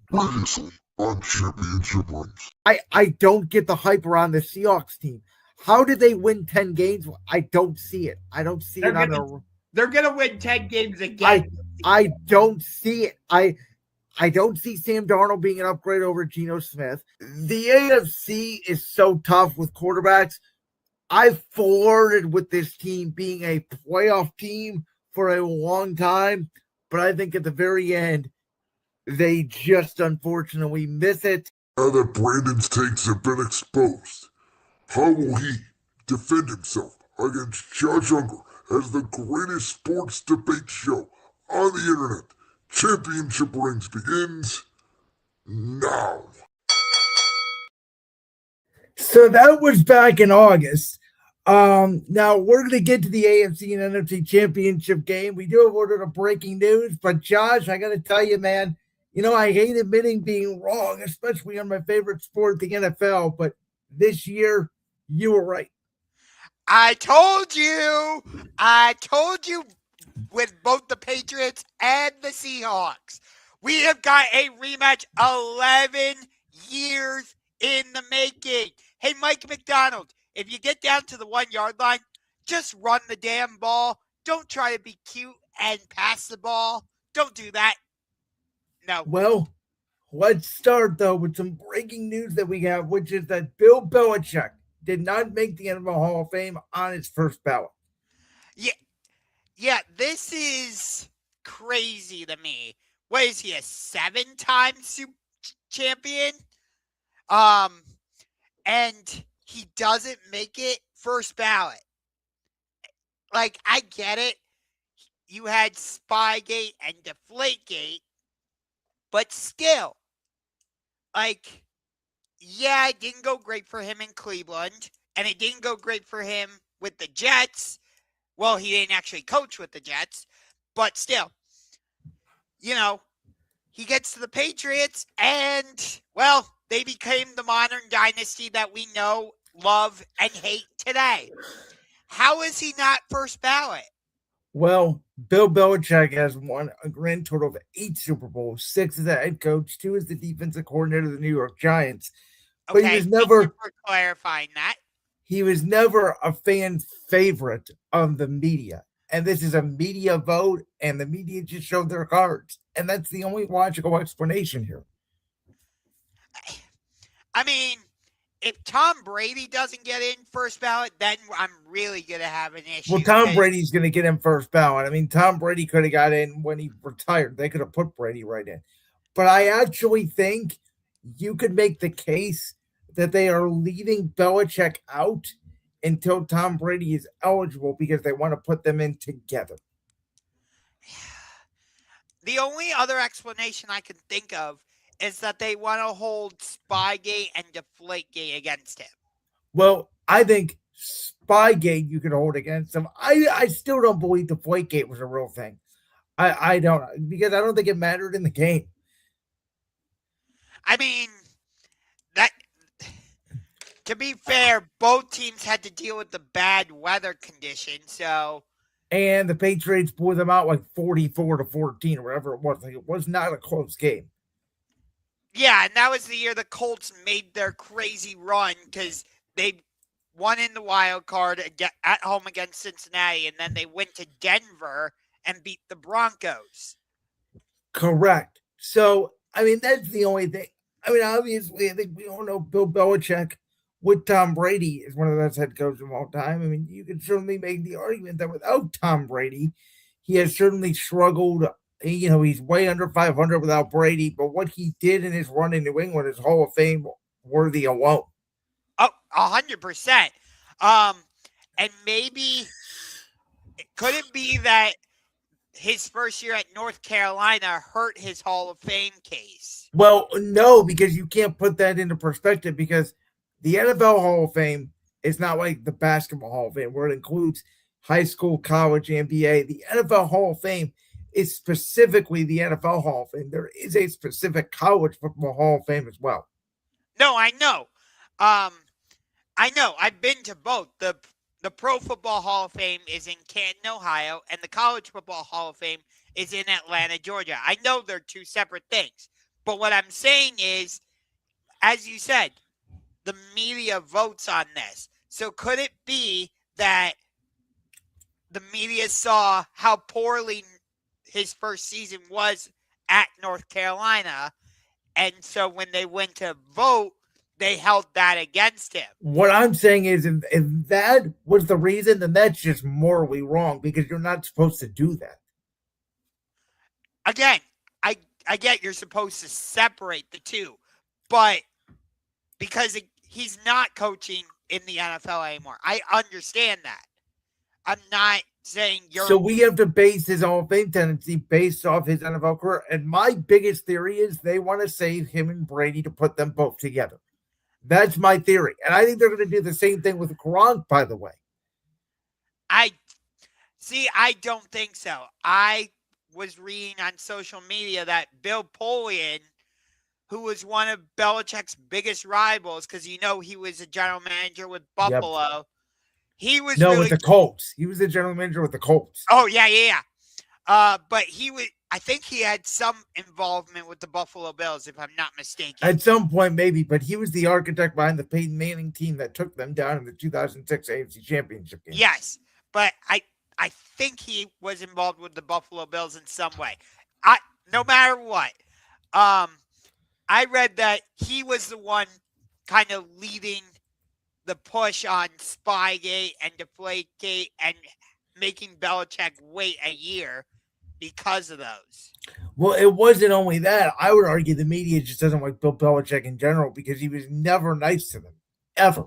Previously on Championship Rings. I don't get the hype around the Seahawks team. How did they win 10 games? I don't see it. I don't see They're it on gonna a they're gonna win 10 games I again. I don't see it. I don't see Sam Darnold being an upgrade over Geno Smith. The AFC is so tough with quarterbacks. I've flirted with this team being a playoff team for a long time, but I think at the very end, they just unfortunately miss it. Now that Brandon's takes have been exposed, how will he defend himself against Josh Ungar as the greatest sports debate show on the internet? Championship Rings begins now. So that was back in August. Now we're going to get to the AFC and NFC championship game. We do have a little bit of breaking news, but Josh, I got to tell you, man, I hate admitting being wrong, especially on my favorite sport, the NFL. But this year, you were right. I told you. I told you with both the Patriots and the Seahawks. We have got a rematch 11 years in the making. Hey, Mike McDonald, if you get down to the 1 yard line, just run the damn ball. Don't try to be cute and pass the ball. Don't do that. No. Well, let's start though with some breaking news that we have, which is that Bill Belichick did not make the NFL Hall of Fame on his first ballot. Yeah, this is crazy to me. What is he, a 7-time Super champion? And he doesn't make it first ballot. Like, I get it. You had Spygate and Deflategate, but still, like, yeah, it didn't go great for him in Cleveland, and it didn't go great for him with the Jets. Well, he didn't actually coach with the Jets, but still, he gets to the Patriots, and, well, they became the modern dynasty that we know, love, and hate today. How is he not first ballot? Well, Bill Belichick has won a grand total of 8 Super Bowls, 6 as a head coach, 2 as the defensive coordinator of the New York Giants. But Okay, he was thank never you for clarifying that. he was never a fan favorite of the media. And this is a media vote, and the media just showed their cards. And that's the only logical explanation here. I mean, if Tom Brady doesn't get in first ballot, then I'm really going to have an issue. Well, Tom Brady's going to get in first ballot. I mean, Tom Brady could have got in when he retired. They could have put Brady right in. But I actually think you could make the case that they are leaving Belichick out until Tom Brady is eligible because they want to put them in together. The only other explanation I can think of is that they want to hold Spygate and Deflategate against him. Well, I think Spygate you could hold against him. I still don't believe Deflategate was a real thing. I don't, because I don't think it mattered in the game. I mean, that to be fair, both teams had to deal with the bad weather conditions, so. And the Patriots blew them out like 44-14 or whatever it was. Like, it was not a close game. Yeah, and that was the year the Colts made their crazy run because they won in the wild card at home against Cincinnati, and then they went to Denver and beat the Broncos. Correct. So, I mean, that's the only thing. I mean, obviously, I think we all know Bill Belichick with Tom Brady is one of the best head coaches of all time. I mean, you can certainly make the argument that without Tom Brady, he has certainly struggled. He's way under 500 without Brady, but what he did in his run in New England is Hall of Fame worthy alone. Oh, 100%. And maybe could it be that his first year at North Carolina hurt his Hall of Fame case? Well, no, because you can't put that into perspective because the NFL Hall of Fame is not like the Basketball Hall of Fame where it includes high school, college, NBA. The NFL Hall of Fame is specifically the NFL Hall of Fame. There is a specific college football Hall of Fame as well. No, I know. I know. I've been to both. The Pro Football Hall of Fame is in Canton, Ohio, and the College Football Hall of Fame is in Atlanta, Georgia. I know they're two separate things, But what I'm saying is, as you said, the media votes on this. So could it be that the media saw how poorly his first season was at North Carolina, and so when they went to vote, they held that against him? What I'm saying is, if that was the reason, then that's just morally wrong because you're not supposed to do that. Again, I get you're supposed to separate the two, but because he's not coaching in the NFL anymore, I understand that. I'm not saying you're. So we have to base his Hall of Fame tendency based off his NFL career. And my biggest theory is they want to save him and Brady to put them both together. That's my theory. And I think they're going to do the same thing with Gronk, by the way. I don't think so. I was reading on social media that Bill Polian, who was one of Belichick's biggest rivals, because he was a general manager with Buffalo. Yep. He was with the Colts. He was the general manager with the Colts. Oh, yeah. But I think he had some involvement with the Buffalo Bills, if I'm not mistaken. At some point, maybe, but he was the architect behind the Peyton Manning team that took them down in the 2006 AFC Championship game. Yes, but I think he was involved with the Buffalo Bills in some way. No matter what, I read that he was the one kind of leading the push on Spygate and Deflategate and making Belichick wait a year because of those. Well, it wasn't only that. I would argue the media just doesn't like Bill Belichick in general because he was never nice to them, ever.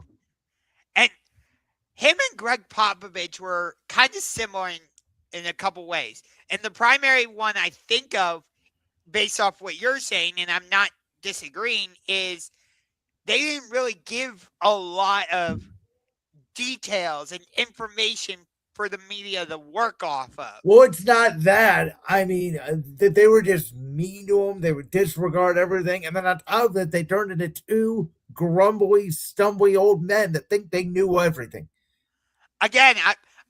And him and Greg Popovich were kind of similar in a couple ways. And the primary one I think of, based off what you're saying, and I'm not disagreeing, is they didn't really give a lot of details and information for the media to work off of. Well, it's not that. I mean, they were just mean to him. They would disregard everything. And then on top of that, they turned into two grumbly, stumbly old men that think they knew everything. Again,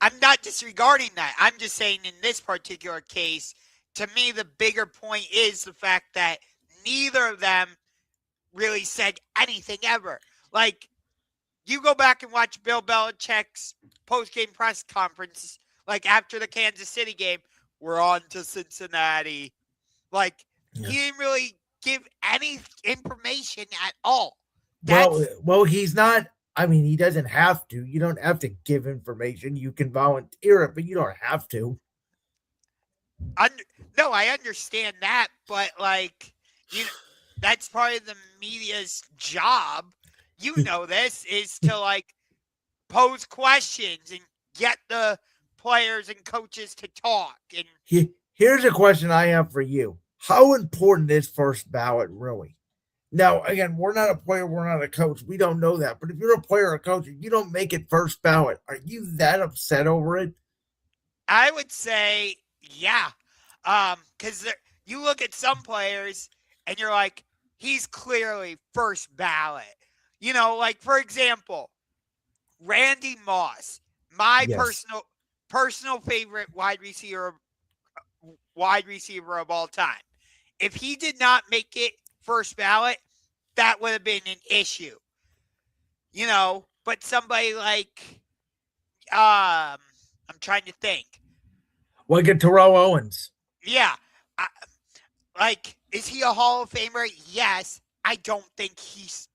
I'm not disregarding that. I'm just saying in this particular case, to me, the bigger point is the fact that neither of them really said anything ever. Like, you go back and watch Bill Belichick's post-game press conference, like after the Kansas City game, we're on to Cincinnati. Like, he didn't really give any information at all. Well, he's not. I mean, he doesn't have to. You don't have to give information. You can volunteer it, but you don't have to. No, I understand that, but that's part of the media's job. You know this is to pose questions and get the players and coaches to talk. And here's a question I have for you: how important is first ballot really? Now, again, we're not a player, we're not a coach. We don't know that. But if you're a player or a coach, you don't make it first ballot. Are you that upset over it? I would say, yeah. Because you look at some players and you're like, he's clearly first ballot. For example, Randy Moss, my personal favorite wide receiver of all time. If he did not make it first ballot, that would have been an issue. But somebody like, I'm trying to think. Like a Terrell Owens. Yeah. Is he a Hall of Famer? Yes. I don't think he's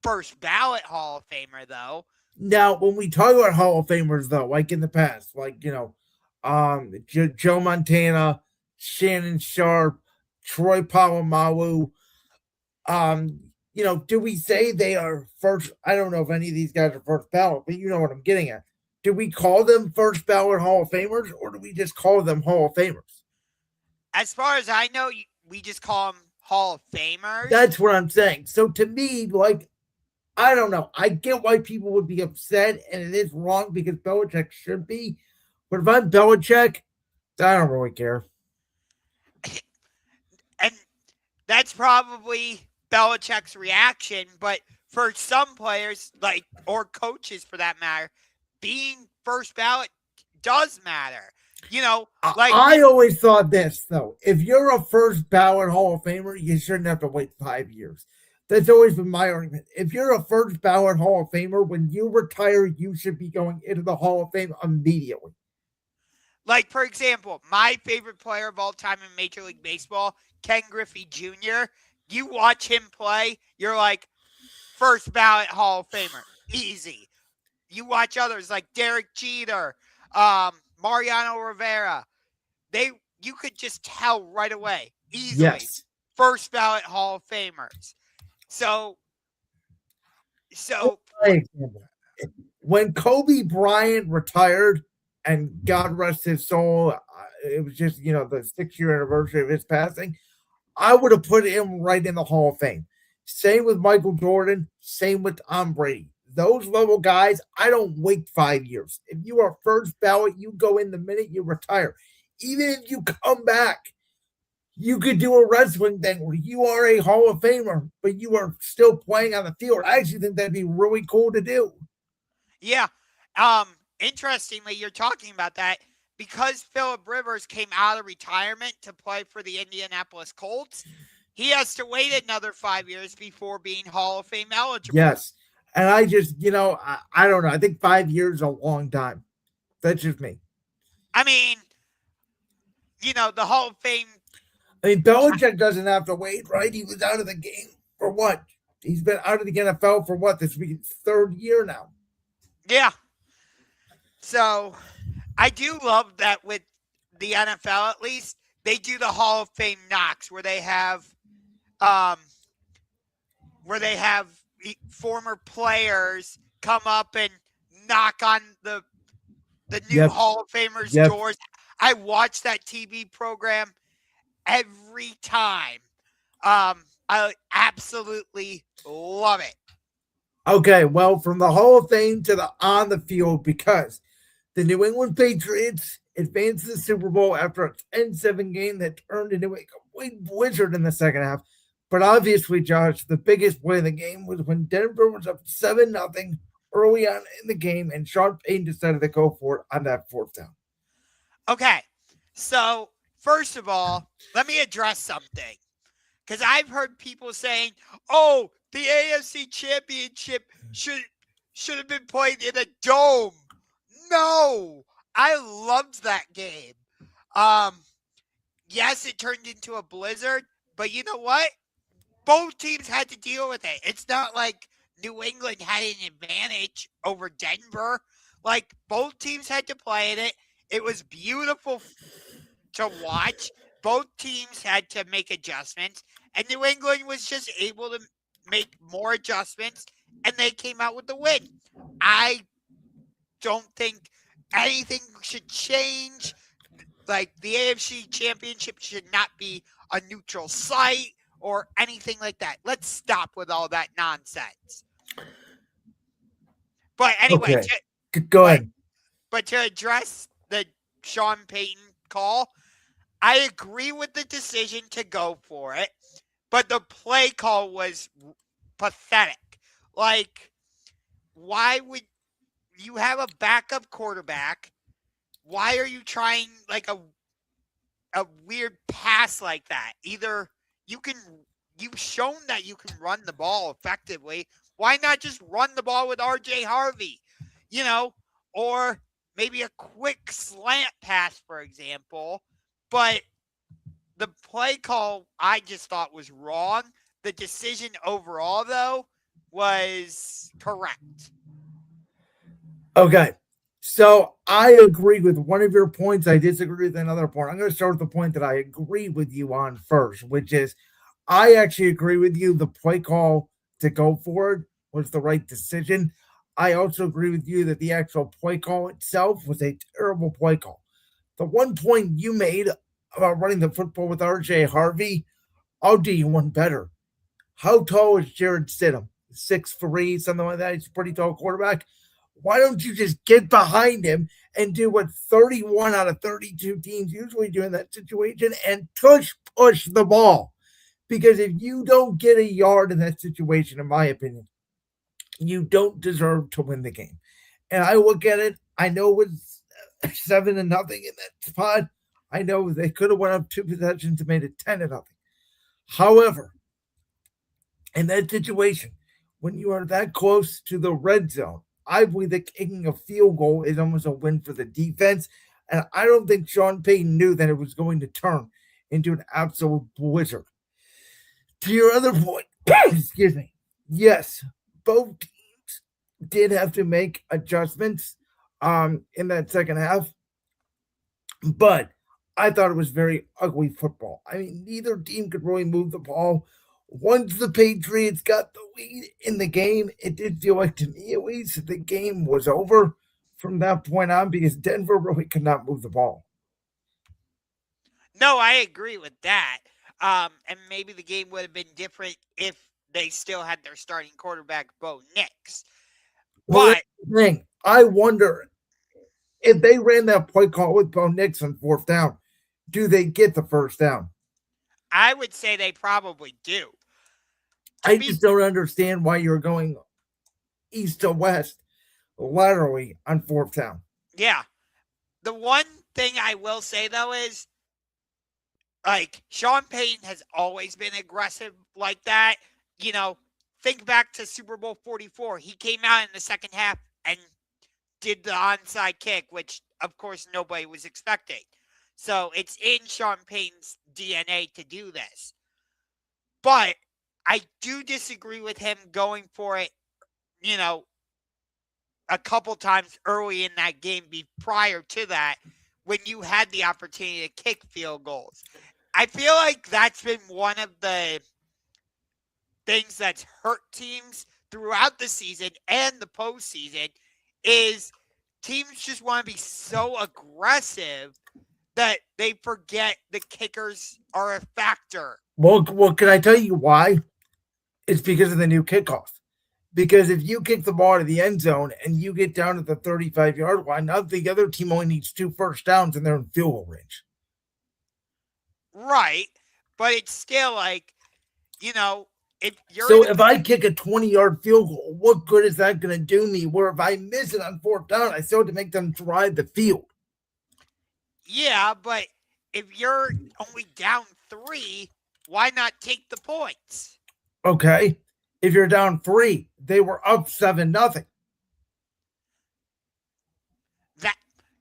first ballot Hall of Famer, though. Now, when we talk about Hall of Famers, though, like in the past, Joe Montana, Shannon Sharp, Troy Polamalu, do we say they are first? I don't know if any of these guys are first ballot, but you know what I'm getting at. Do we call them first ballot Hall of Famers, or do we just call them Hall of Famers? As far as I know, we just call them Hall of Famers. That's what I'm saying. So to me, I don't know. I get why people would be upset, and it is wrong because Belichick should be. But if I'm Belichick, I don't really care. And that's probably Belichick's reaction. But for some players, or coaches for that matter, being first ballot does matter. You know, I always thought this, though. If you're a first ballot Hall of Famer, you shouldn't have to wait 5 years. That's always been my argument. If you're a first ballot Hall of Famer, when you retire, you should be going into the Hall of Fame immediately. like, for example, my favorite player of all time in Major League Baseball, Ken Griffey Jr., you watch him play, you're like, first ballot Hall of Famer. Easy. You watch others like Derek Jeter, Mariano Rivera. You could just tell right away, easily, Yes. first ballot Hall of Famers. So when Kobe Bryant retired, and God rest his soul, it was just, the 6-year anniversary of his passing, I would have put him right in the Hall of Fame. Same with Michael Jordan, same with Tom Brady. Those level guys, I don't wait 5 years. If you are first ballot, you go in the minute you retire. Even if you come back, you could do a wrestling thing where you are a Hall of Famer, but you are still playing on the field. I actually think that'd be really cool to do. Yeah. Interestingly, you're talking about that because Phillip Rivers came out of retirement to play for the Indianapolis Colts. He has to wait another 5 years before being Hall of Fame eligible. Yes. And I just, I don't know. I think 5 years is a long time. That's just me. I mean, the Hall of Fame. I mean, Belichick doesn't have to wait, right? He was out of the game for what? He's been out of the NFL for what? This will be his 3rd year now. Yeah. So I do love that with the NFL, at least, they do the Hall of Fame knocks where they have former players come up and knock on the new Hall of Famers doors. I watch that TV program every time. I absolutely love it. Okay, well, from the Hall of Fame to the on the field, because the New England Patriots advanced to the Super Bowl after a 10-7 game that turned into a complete blizzard in the second half. But obviously, Josh, the biggest play of the game was when Denver was up 7-0 early on in the game, and Sean Payton decided to go for it on that 4th down. Okay, so first of all, let me address something. Because I've heard people saying, oh, the AFC Championship should have been played in a dome. No, I loved that game. Yes, it turned into a blizzard, but you know what? Both teams had to deal with it. It's not like New England had an advantage over Denver. Like, both teams had to play in it. It was beautiful to watch. Both teams had to make adjustments, and New England was just able to make more adjustments, and they came out with the win. I don't think anything should change. Like, the AFC Championship should not be a neutral site or anything like that. Let's stop with all that nonsense. But anyway, okay. Go ahead. But to address the Sean Payton call, I agree with the decision to go for it, but the play call was pathetic. Like, why would you have a backup quarterback? Why are you trying like a weird pass like that? Either you've shown that you can run the ball effectively. Why not just run the ball with RJ Harvey? Or maybe a quick slant pass, for example. But the play call I just thought was wrong. The decision overall, though, was correct. Okay. So I agree with one of your points. I disagree with another point. I'm going to start with the point that I agree with you on first, which is I actually agree with you. The play call to go forward was the right decision. I also agree with you that the actual play call itself was a terrible play call. The one point you made about running the football with RJ Harvey, I'll do you one better. How tall is Jared Stidham? 6'3", something like that. He's a pretty tall quarterback. Why don't you just get behind him and do what 31 out of 32 teams usually do in that situation and push the ball? Because if you don't get a yard in that situation, in my opinion, you don't deserve to win the game. And I look at it, I know 7-0 in that spot. I know they could have went up 2 possessions and made it 10-0. However, in that situation, when you are that close to the red zone, I believe that kicking a field goal is almost a win for the defense. And I don't think Sean Payton knew that it was going to turn into an absolute blizzard. To your other point, excuse me, yes, both teams did have to make adjustments in that second half, but I thought it was very ugly football. I mean, neither team could really move the ball. Once the Patriots got the lead in the game, it did feel like, to me at least, that the game was over from that point on because Denver really could not move the ball. No, I agree with that. And maybe the game would have been different if they still had their starting quarterback, Bo Nix. Well, But that's the thing, I wonder if they ran that play call with Bo Nix on 4th down, do they get the first down? I would say they probably do. I just don't understand why you're going east to west laterally on 4th down. Yeah. The one thing I will say, though, is like Sean Payton has always been aggressive like that. You know, think back to Super Bowl 44. He came out in the second half and did the onside kick, which, of course, nobody was expecting. So it's in Sean Payton's DNA to do this. But I do disagree with him going for it, you know, a couple times early in that game prior to that when you had the opportunity to kick field goals. I feel like that's been one of the things that's hurt teams throughout the season and the postseason is teams just want to be so aggressive that they forget the kickers are a factor. Well, can I tell you why? It's because of the new kickoff. Because if you kick the ball to the end zone and you get down to the 35-yard line, now the other team only needs 2 first downs and they're in field goal range. Right. But it's still like, you know, if I kick a 20-yard field goal, what good is that going to do me? Where if I miss it on 4th down, I still have to make them drive the field. Yeah, but if you're only down 3, why not take the points? Okay. If you're down 3, they were up 7-0.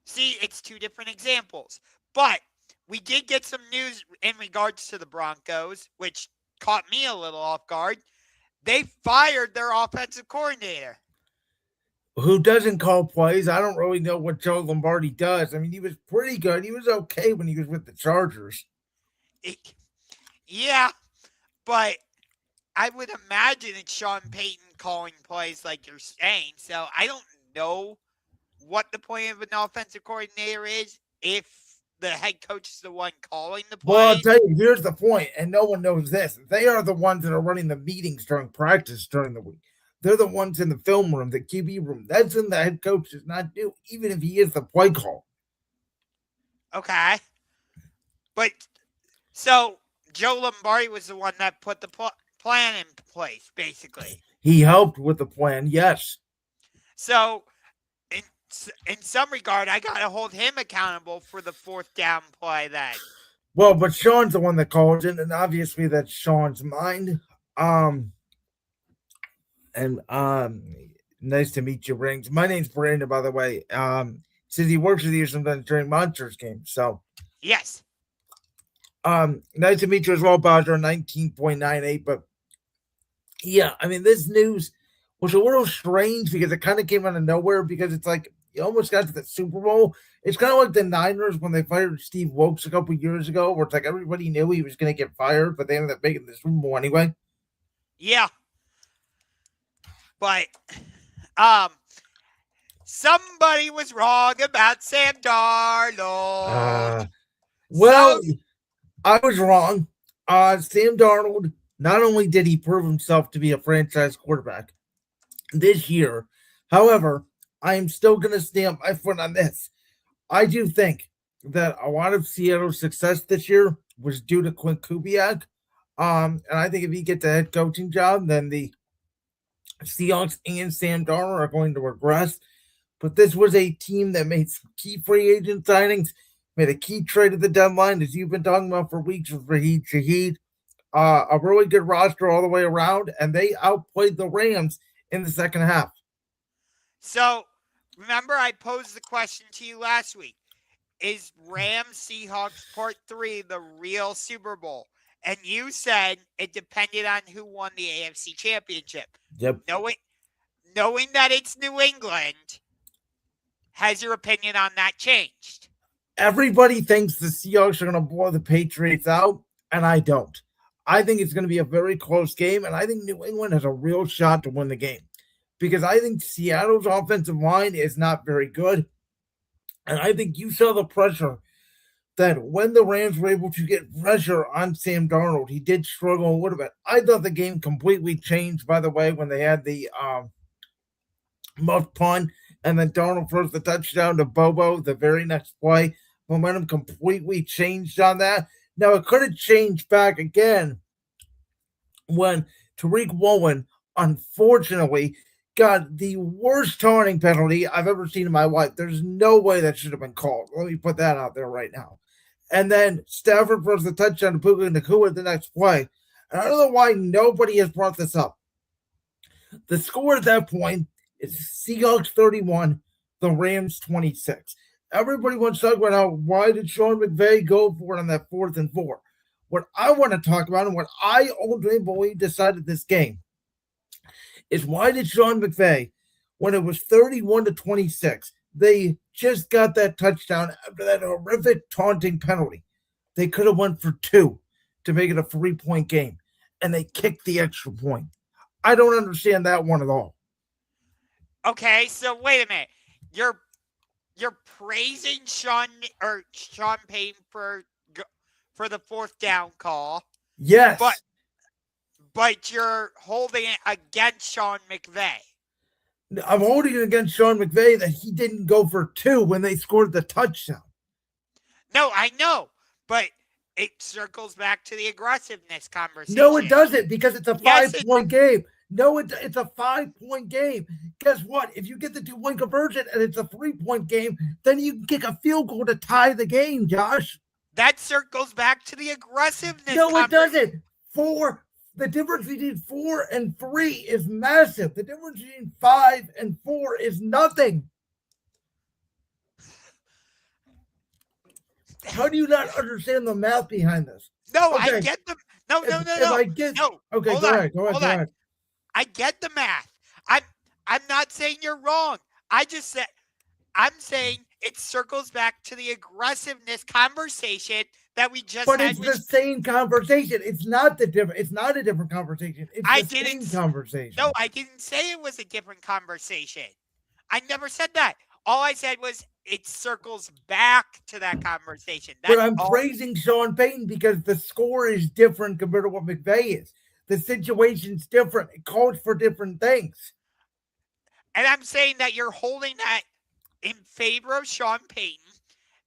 See, it's 2 different examples. But we did get some news in regards to the Broncos, which caught me a little off guard. They fired their offensive coordinator. Who doesn't call plays? I don't really know what Joe Lombardi does. I mean, he was pretty good. He was okay when he was with the Chargers. Yeah, but I would imagine it's Sean Payton calling plays like you're saying. So I don't know what the point of an offensive coordinator is if the head coach is the one calling the plays. Well, I'll tell you, here's the point, and no one knows this. They are the ones that are running the meetings during practice during the week. They're the ones in the film room, the QB room. That's something the head coach does not do, even if he is the play call. Okay. But so Joe Lombardi was the one that put the plan in place, basically. He helped with the plan, yes. So in some regard, I got to hold him accountable for the 4th down play then. Well, but Sean's the one that calls it, and obviously that's Sean's mind. Nice to meet you, Rings. My name's Brandon, by the way. Says he works with you sometimes during Monsters games. So yes. Nice to meet you as well, Badger 19.98. But yeah, I mean, this news was a little strange because it kind of came out of nowhere because it's like you almost got to the Super Bowl. It's kind of like the Niners when they fired Steve Wilkes a couple years ago, where it's like everybody knew he was going to get fired, but they ended up making the Super Bowl anyway. Yeah. But somebody was wrong about Sam Darnold. I was wrong. Sam Darnold, not only did he prove himself to be a franchise quarterback this year, however, I am still going to stamp my foot on this. I do think that a lot of Seattle's success this year was due to Quinn Kubiak. And I think if he gets a head coaching job, then the Seahawks and Sam Darnold are going to regress. But this was a team that made some key free agent signings, made a key trade at the deadline, as you've been talking about for weeks with Raheem Shaheed. A really good roster all the way around, and they outplayed the Rams in the second half. So, remember I posed the question to you last week. Is Rams Seahawks Part 3 the real Super Bowl? And you said it depended on who won the AFC Championship. Yep. Knowing that it's New England, has your opinion on that changed? Everybody thinks the Seahawks are going to blow the Patriots out, and I don't. I think it's going to be a very close game, and I think New England has a real shot to win the game because I think Seattle's offensive line is not very good. And I think you saw the pressure that when the Rams were able to get pressure on Sam Darnold, he did struggle a little bit. I thought the game completely changed, by the way, when they had the muff punt and then Darnold throws the touchdown to Bobo the very next play. Momentum completely changed on that. Now, it could have changed back again when Tariq Woolen, unfortunately, got the worst taunting penalty I've ever seen in my life. There's no way that should have been called. Let me put that out there right now. And then Stafford throws the touchdown to Puka Nacua the next play. And I don't know why nobody has brought this up. The score at that point is Seahawks 31, the Rams 26. Everybody wants to talk about why did Sean McVay go for it on that 4th and 4. What I want to talk about and what I ultimately believe decided this game is why did Sean McVay, when it was 31-26, they just got that touchdown after that horrific taunting penalty. They could have went for 2 to make it a 3-point game, and they kicked the extra point. I don't understand that one at all. Okay, so wait a minute. You're praising Sean Payton for the 4th down call. Yes. But you're holding it against Sean McVay. I'm holding it against Sean McVay that he didn't go for 2 when they scored the touchdown. No, I know, but it circles back to the aggressiveness conversation. No, it doesn't, because it's a 5-point game. No, it's a 5-point game. Guess what? If you get the 2-point conversion and it's a 3-point game, then you can kick a field goal to tie the game, Josh. That circles back to the aggressiveness. No, it doesn't. The difference between 4 and 3 is massive. The difference between 5 and 4 is nothing. How do you not understand the math behind this? No, okay. I get the no. Okay, go ahead. I get the math. I'm not saying you're wrong. I'm saying it circles back to the aggressiveness conversation that we just had. But it's the same conversation. It's not It's not a different conversation. It's the same conversation. No, I didn't say it was a different conversation. I never said that. All I said was it circles back to that conversation. But I'm praising Sean Payton because the score is different compared to what McVay is. The situation's different. It calls for different things. And I'm saying that you're holding that in favor of Sean Payton,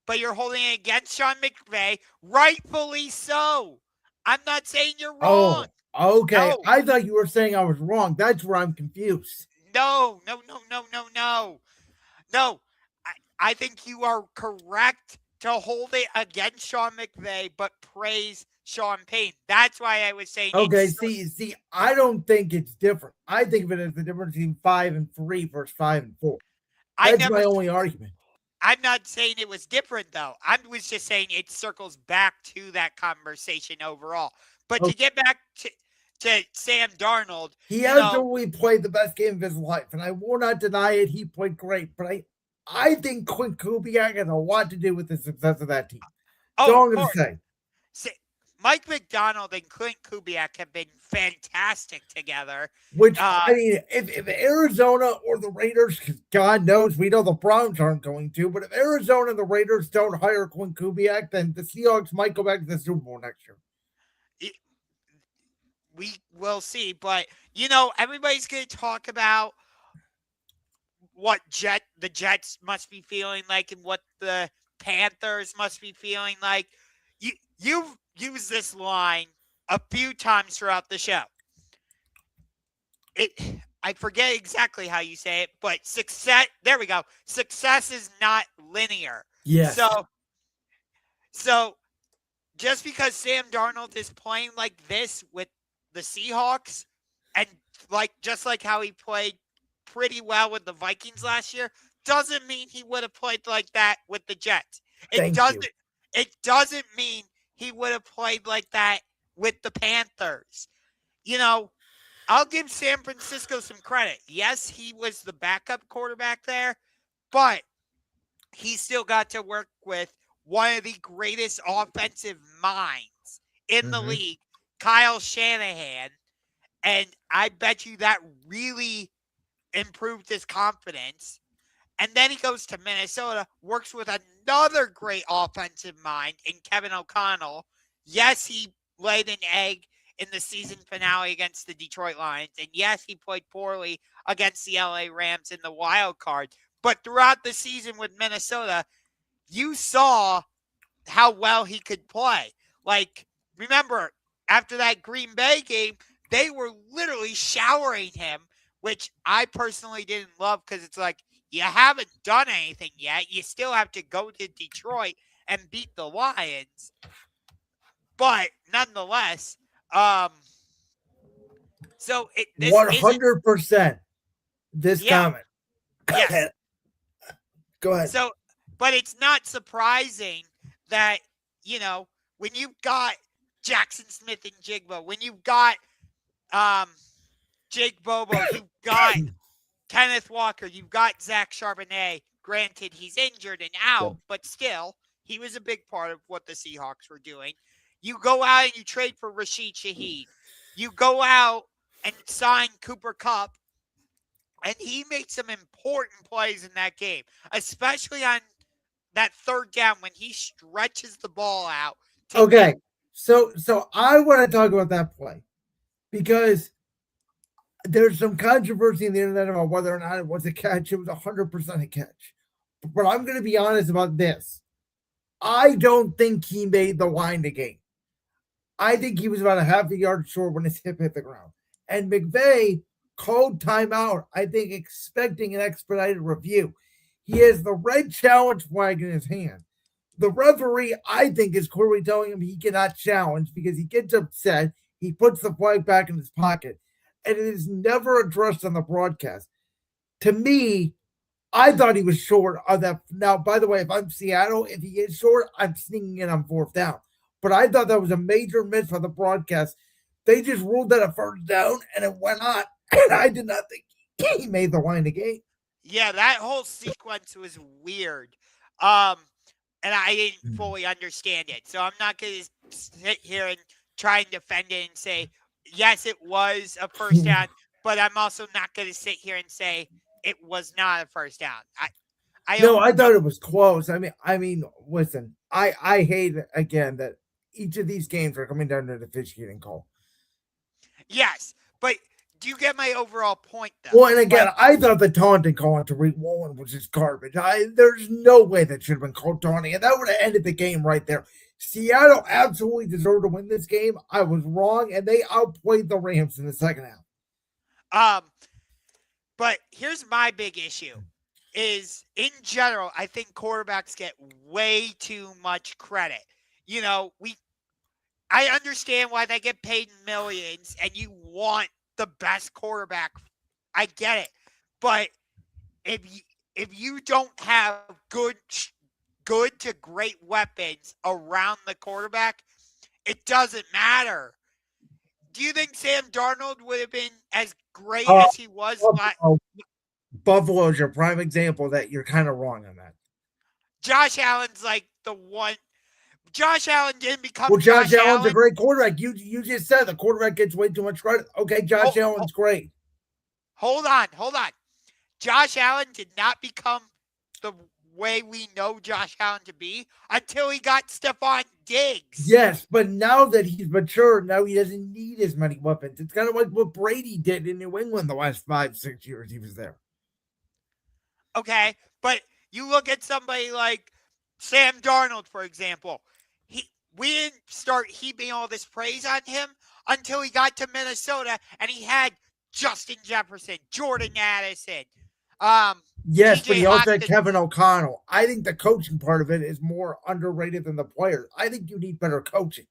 but you're holding it against Sean McVay, rightfully so. I'm not saying you're wrong. Oh, okay. No. I thought you were saying I was wrong. That's where I'm confused. No. I think you are correct to hold it against Sean McVay, but praise Sean Payton. That's why I was saying. Okay, see, I don't think it's different. I think of it as the difference between 5 and 3 versus 5 and 4. That's my only argument. I'm not saying it was different, though. I was just saying it circles back to that conversation overall. But to get back to Sam Darnold, he has really played the best game of his life, and I will not deny it. He played great, but I think Clint Kubiak has a lot to do with the success of that team. That's all I'm going to say. Mike McDonald and Clint Kubiak have been fantastic together. Which, I mean, if Arizona or the Raiders, God knows, we know the Browns aren't going to, but if Arizona and the Raiders don't hire Clint Kubiak, then the Seahawks might go back to the Super Bowl next year. We will see, but, everybody's going to talk about what the Jets must be feeling like and what the Panthers must be feeling like. You've used this line a few times throughout the show. I forget exactly how you say it, but success, there we go. Success is not linear. Yes. So just because Sam Darnold is playing like this with the Seahawks and just like how he played pretty well with the Vikings last year, doesn't mean he would have played like that with the Jets. Thank you. It doesn't mean he would have played like that with the Panthers. I'll give San Francisco some credit. Yes, he was the backup quarterback there, but he still got to work with one of the greatest offensive minds in the league, Kyle Shanahan. And I bet you that really improved his confidence. And then he goes to Minnesota, works with another great offensive mind in Kevin O'Connell. Yes, he laid an egg in the season finale against the Detroit Lions. And yes, he played poorly against the LA Rams in the wild card. But throughout the season with Minnesota, you saw how well he could play. Like, remember, after that Green Bay game, they were literally showering him, which I personally didn't love because it's like, you haven't done anything yet. You still have to go to Detroit and beat the Lions. But nonetheless, so this 100% this comment. Yes. Go ahead. So, but it's not surprising that, when you've got Jackson Smith and Jigba, when you've got Jake Bobo, you've got Kenneth Walker, you've got Zach Charbonnet. Granted, he's injured and out, but still, he was a big part of what the Seahawks were doing. You go out and you trade for Rashid Shaheed. You go out and sign Cooper Kupp, and he made some important plays in that game, especially on that third down when he stretches the ball out. Okay, so I want to talk about that play because there's some controversy in the internet about whether or not it was a catch. It was 100% a catch. But I'm going to be honest about this. I don't think he made the line to game. I think he was about a half a yard short when his hip hit the ground. And McVay called timeout, I think, expecting an expedited review. He has the red challenge flag in his hand. The referee, I think, is clearly telling him he cannot challenge because he gets upset. He puts the flag back in his pocket. And it is never addressed on the broadcast. To me, I thought he was short of that. Now, by the way, if I'm Seattle, if he is short, I'm sneaking in on fourth down. But I thought that was a major miss for the broadcast. They just ruled that a first down, and it went on. And I did not think he made the line of game. Yeah, that whole sequence was weird. And I didn't fully understand it. So I'm not going to sit here and try and defend it and say, yes, it was a first down, but I'm also not going to sit here and say it was not a first down. I thought it was close. I mean, listen, I hate again that each of these games are coming down to the officiating call. Yes, but do you get my overall point, though? Well, and again, I thought the taunting call on Tariq Woolen was just garbage. There's no way that should have been called taunting, and that would have ended the game right there. Seattle absolutely deserved to win this game. I was wrong, and they outplayed the Rams in the second half. But here's my big issue is, in general, I think quarterbacks get way too much credit. I understand why they get paid millions and you want the best quarterback. I get it. But if you don't have good to great weapons around the quarterback, it doesn't matter. Do you think Sam Darnold would have been as great as he was? Buffalo is your prime example that you're kind of wrong on that. Josh Allen's like the one. Josh Allen didn't become. Well, Josh Allen's a great quarterback. You just said the quarterback gets way too much credit. Okay, Josh Allen's great. Hold on. Josh Allen did not become the way we know Josh Allen to be until he got Stephon Diggs. Yes, but now that he's matured, now he doesn't need as many weapons. It's kind of like what Brady did in New England the last 5-6 years he was there. Okay, but you look at somebody like Sam Darnold, for example. We didn't start heaping all this praise on him until he got to Minnesota and he had Justin Jefferson, Jordan Addison, Yes, but TJ he also had Hawkins. Kevin O'Connell. I think the coaching part of it is more underrated than the players. I think you need better coaching.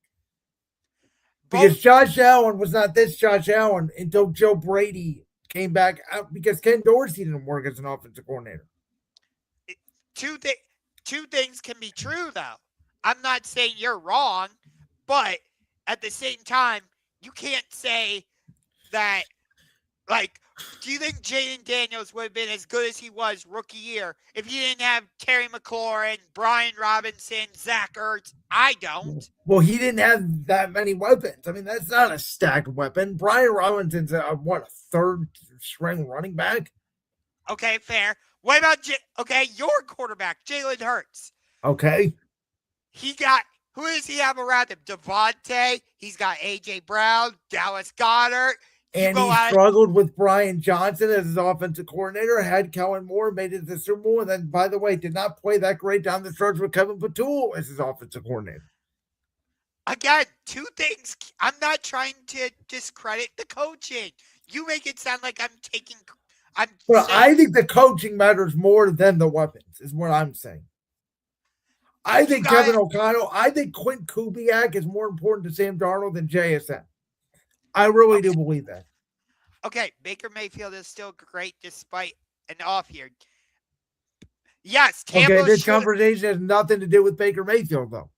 Because Josh Allen was not this Josh Allen until Joe Brady came back out because Ken Dorsey didn't work as an offensive coordinator. Two things can be true, though. I'm not saying you're wrong, but at the same time, you can't say that, like, do you think Jaden Daniels would have been as good as he was rookie year if he didn't have Terry McLaurin, Brian Robinson, Zach Ertz? I don't. Well, he didn't have that many weapons. I mean, that's not a stacked weapon. Brian Robinson's a third string running back? Okay, fair. What about your quarterback, Jalen Hurts? Okay. Who does he have around him? Devontae. He's got A.J. Brown, Dallas Goedert. And he struggled with Brian Johnson as his offensive coordinator, had Kellen Moore, made it to the Super Bowl, and then, by the way, did not play that great down the stretch with Kevin Patul as his offensive coordinator. Again, two things. I'm not trying to discredit the coaching. You make it sound like I think the coaching matters more than the weapons, is what I'm saying. I think Kevin O'Connell, I think Quint Kubiak is more important to Sam Darnold than JSN. I really do believe that. Okay, Baker Mayfield is still great despite an off year. Yes, Tampa. Okay, this conversation has nothing to do with Baker Mayfield, though.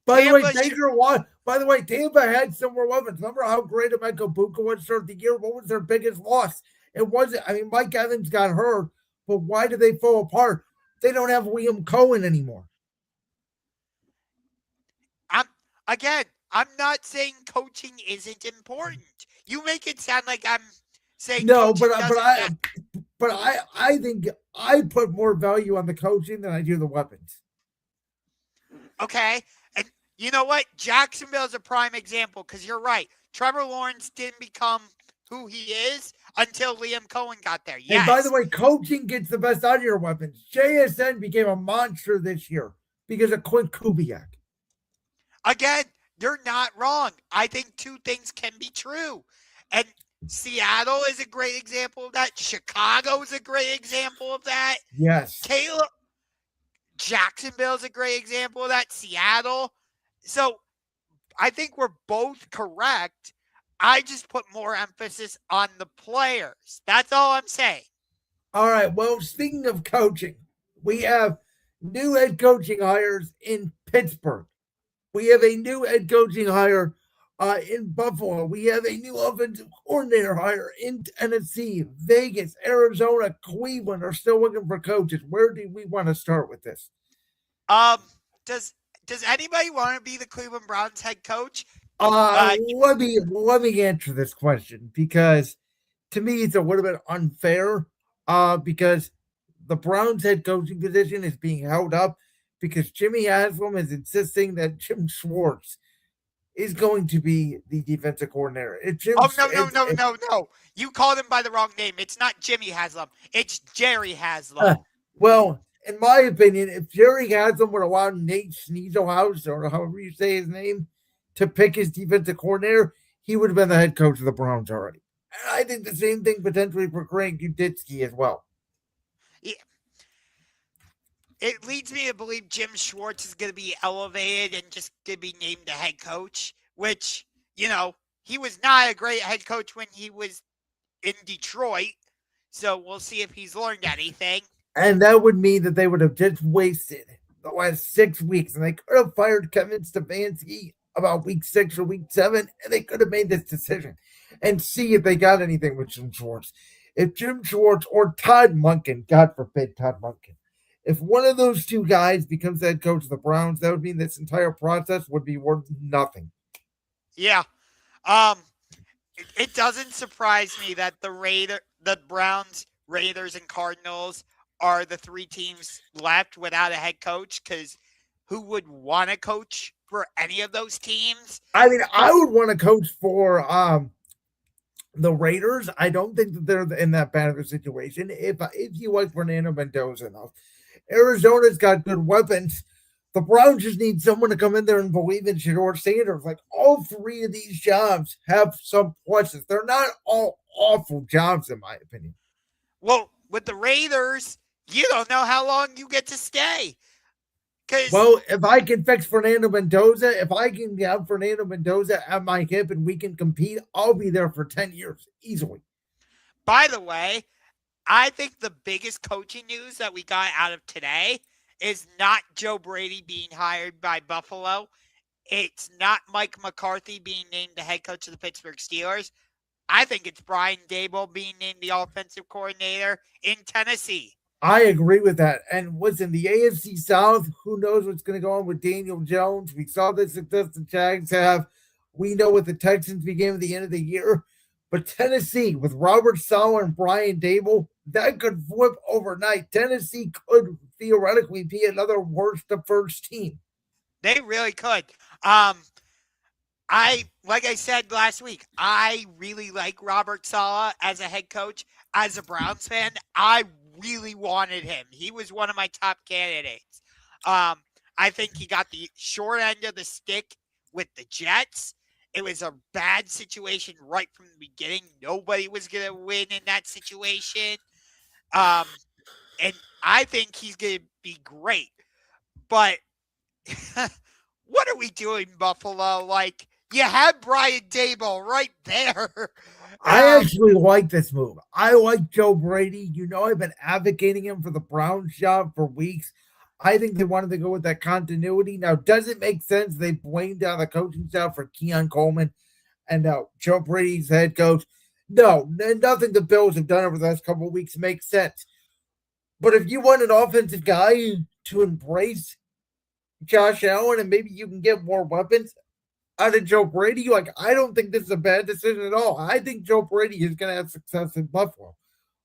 By the way, Tampa had some more weapons. Remember how great Emeka Buka was to start the year? What was their biggest loss? It wasn't. I mean, Mike Evans got hurt, but why did they fall apart? They don't have Liam Cohen anymore. I'm not saying coaching isn't important. You make it sound like I'm saying no, but I think I put more value on the coaching than I do the weapons. Okay, and you know what? Jacksonville is a prime example because you're right. Trevor Lawrence didn't become who he is until Liam Cohen got there. Yes. And by the way, coaching gets the best out of your weapons. JSN became a monster this year because of Quint Kubiak. Again, you're not wrong. I think two things can be true. And Seattle is a great example of that. Chicago is a great example of that. Yes. Jacksonville is a great example of that. Seattle. So I think we're both correct. I just put more emphasis on the players. That's all I'm saying. All right. Well, speaking of coaching, we have new head coaching hires in Pittsburgh. We have a new head coaching hire in Buffalo. We have a new offensive coordinator hire in Tennessee. Vegas, Arizona, Cleveland are still looking for coaches. Where do we want to start with this? Does anybody want to be the Cleveland Browns head coach? Let me answer this question because to me it's a little bit unfair because the Browns head coaching position is being held up because Jimmy Haslam is insisting that Jim Schwartz is going to be the defensive coordinator. No. You called him by the wrong name. It's not Jimmy Haslam. It's Jerry Haslam. Well, in my opinion, if Jerry Haslam would allow Nate Sneezelhouse, or however you say his name, to pick his defensive coordinator, he would have been the head coach of the Browns already. And I think the same thing potentially for Greg Uditsky as well. Yeah. It leads me to believe Jim Schwartz is going to be elevated and just going to be named the head coach, which, he was not a great head coach when he was in Detroit. So we'll see if he's learned anything. And that would mean that they would have just wasted the last 6 weeks, and they could have fired Kevin Stefanski about week 6 or week 7, and they could have made this decision and see if they got anything with Jim Schwartz. If Jim Schwartz or Todd Monken, God forbid Todd Monken, if one of those two guys becomes the head coach of the Browns, that would mean this entire process would be worth nothing. Yeah. It doesn't surprise me that the Browns, Raiders, and Cardinals are the three teams left without a head coach, because who would want to coach for any of those teams? I mean, I would want to coach for the Raiders. I don't think that they're in that bad of a situation. If you like Fernando Mendoza enough. Arizona's got good weapons, The Browns just need someone to come in there and believe in Shador Sanders. Like all three of these jobs have some pluses. They're not all awful jobs, in my opinion. Well, with the Raiders, you don't know how long you get to stay. Well, if I can fix Fernando Mendoza, if I can have Fernando Mendoza at my hip and we can compete, I'll be there for 10 years easily. By the way, I think the biggest coaching news that we got out of today is not Joe Brady being hired by Buffalo. It's not Mike McCarthy being named the head coach of the Pittsburgh Steelers. I think it's Brian Daboll being named the offensive coordinator in Tennessee. I agree with that. And listen, the AFC South, who knows what's going to go on with Daniel Jones? We saw the success the Jags have. We know what the Texans became at the end of the year. But Tennessee, with Robert Saleh and Brian Daboll, that could flip overnight. Tennessee could theoretically be another worst to first team. They really could. Like I said last week, I really like Robert Saleh as a head coach. As a Browns fan, I really wanted him. He was one of my top candidates. I think he got the short end of the stick with the Jets. It was a bad situation right from the beginning. Nobody was going to win in that situation. And I think he's going to be great. But what are we doing, Buffalo? Like, you had Brian Daboll right there. I actually like this move. I like Joe Brady. You know, I've been advocating him for the Browns job for weeks. I think they wanted to go with that continuity. Now, does it make sense they blamed down the coaching staff for Keon Coleman and Joe Brady's head coach? No, nothing the Bills have done over the last couple of weeks makes sense. But if you want an offensive guy to embrace Josh Allen and maybe you can get more weapons out of Joe Brady, like, I don't think this is a bad decision at all. I think Joe Brady is going to have success in Buffalo.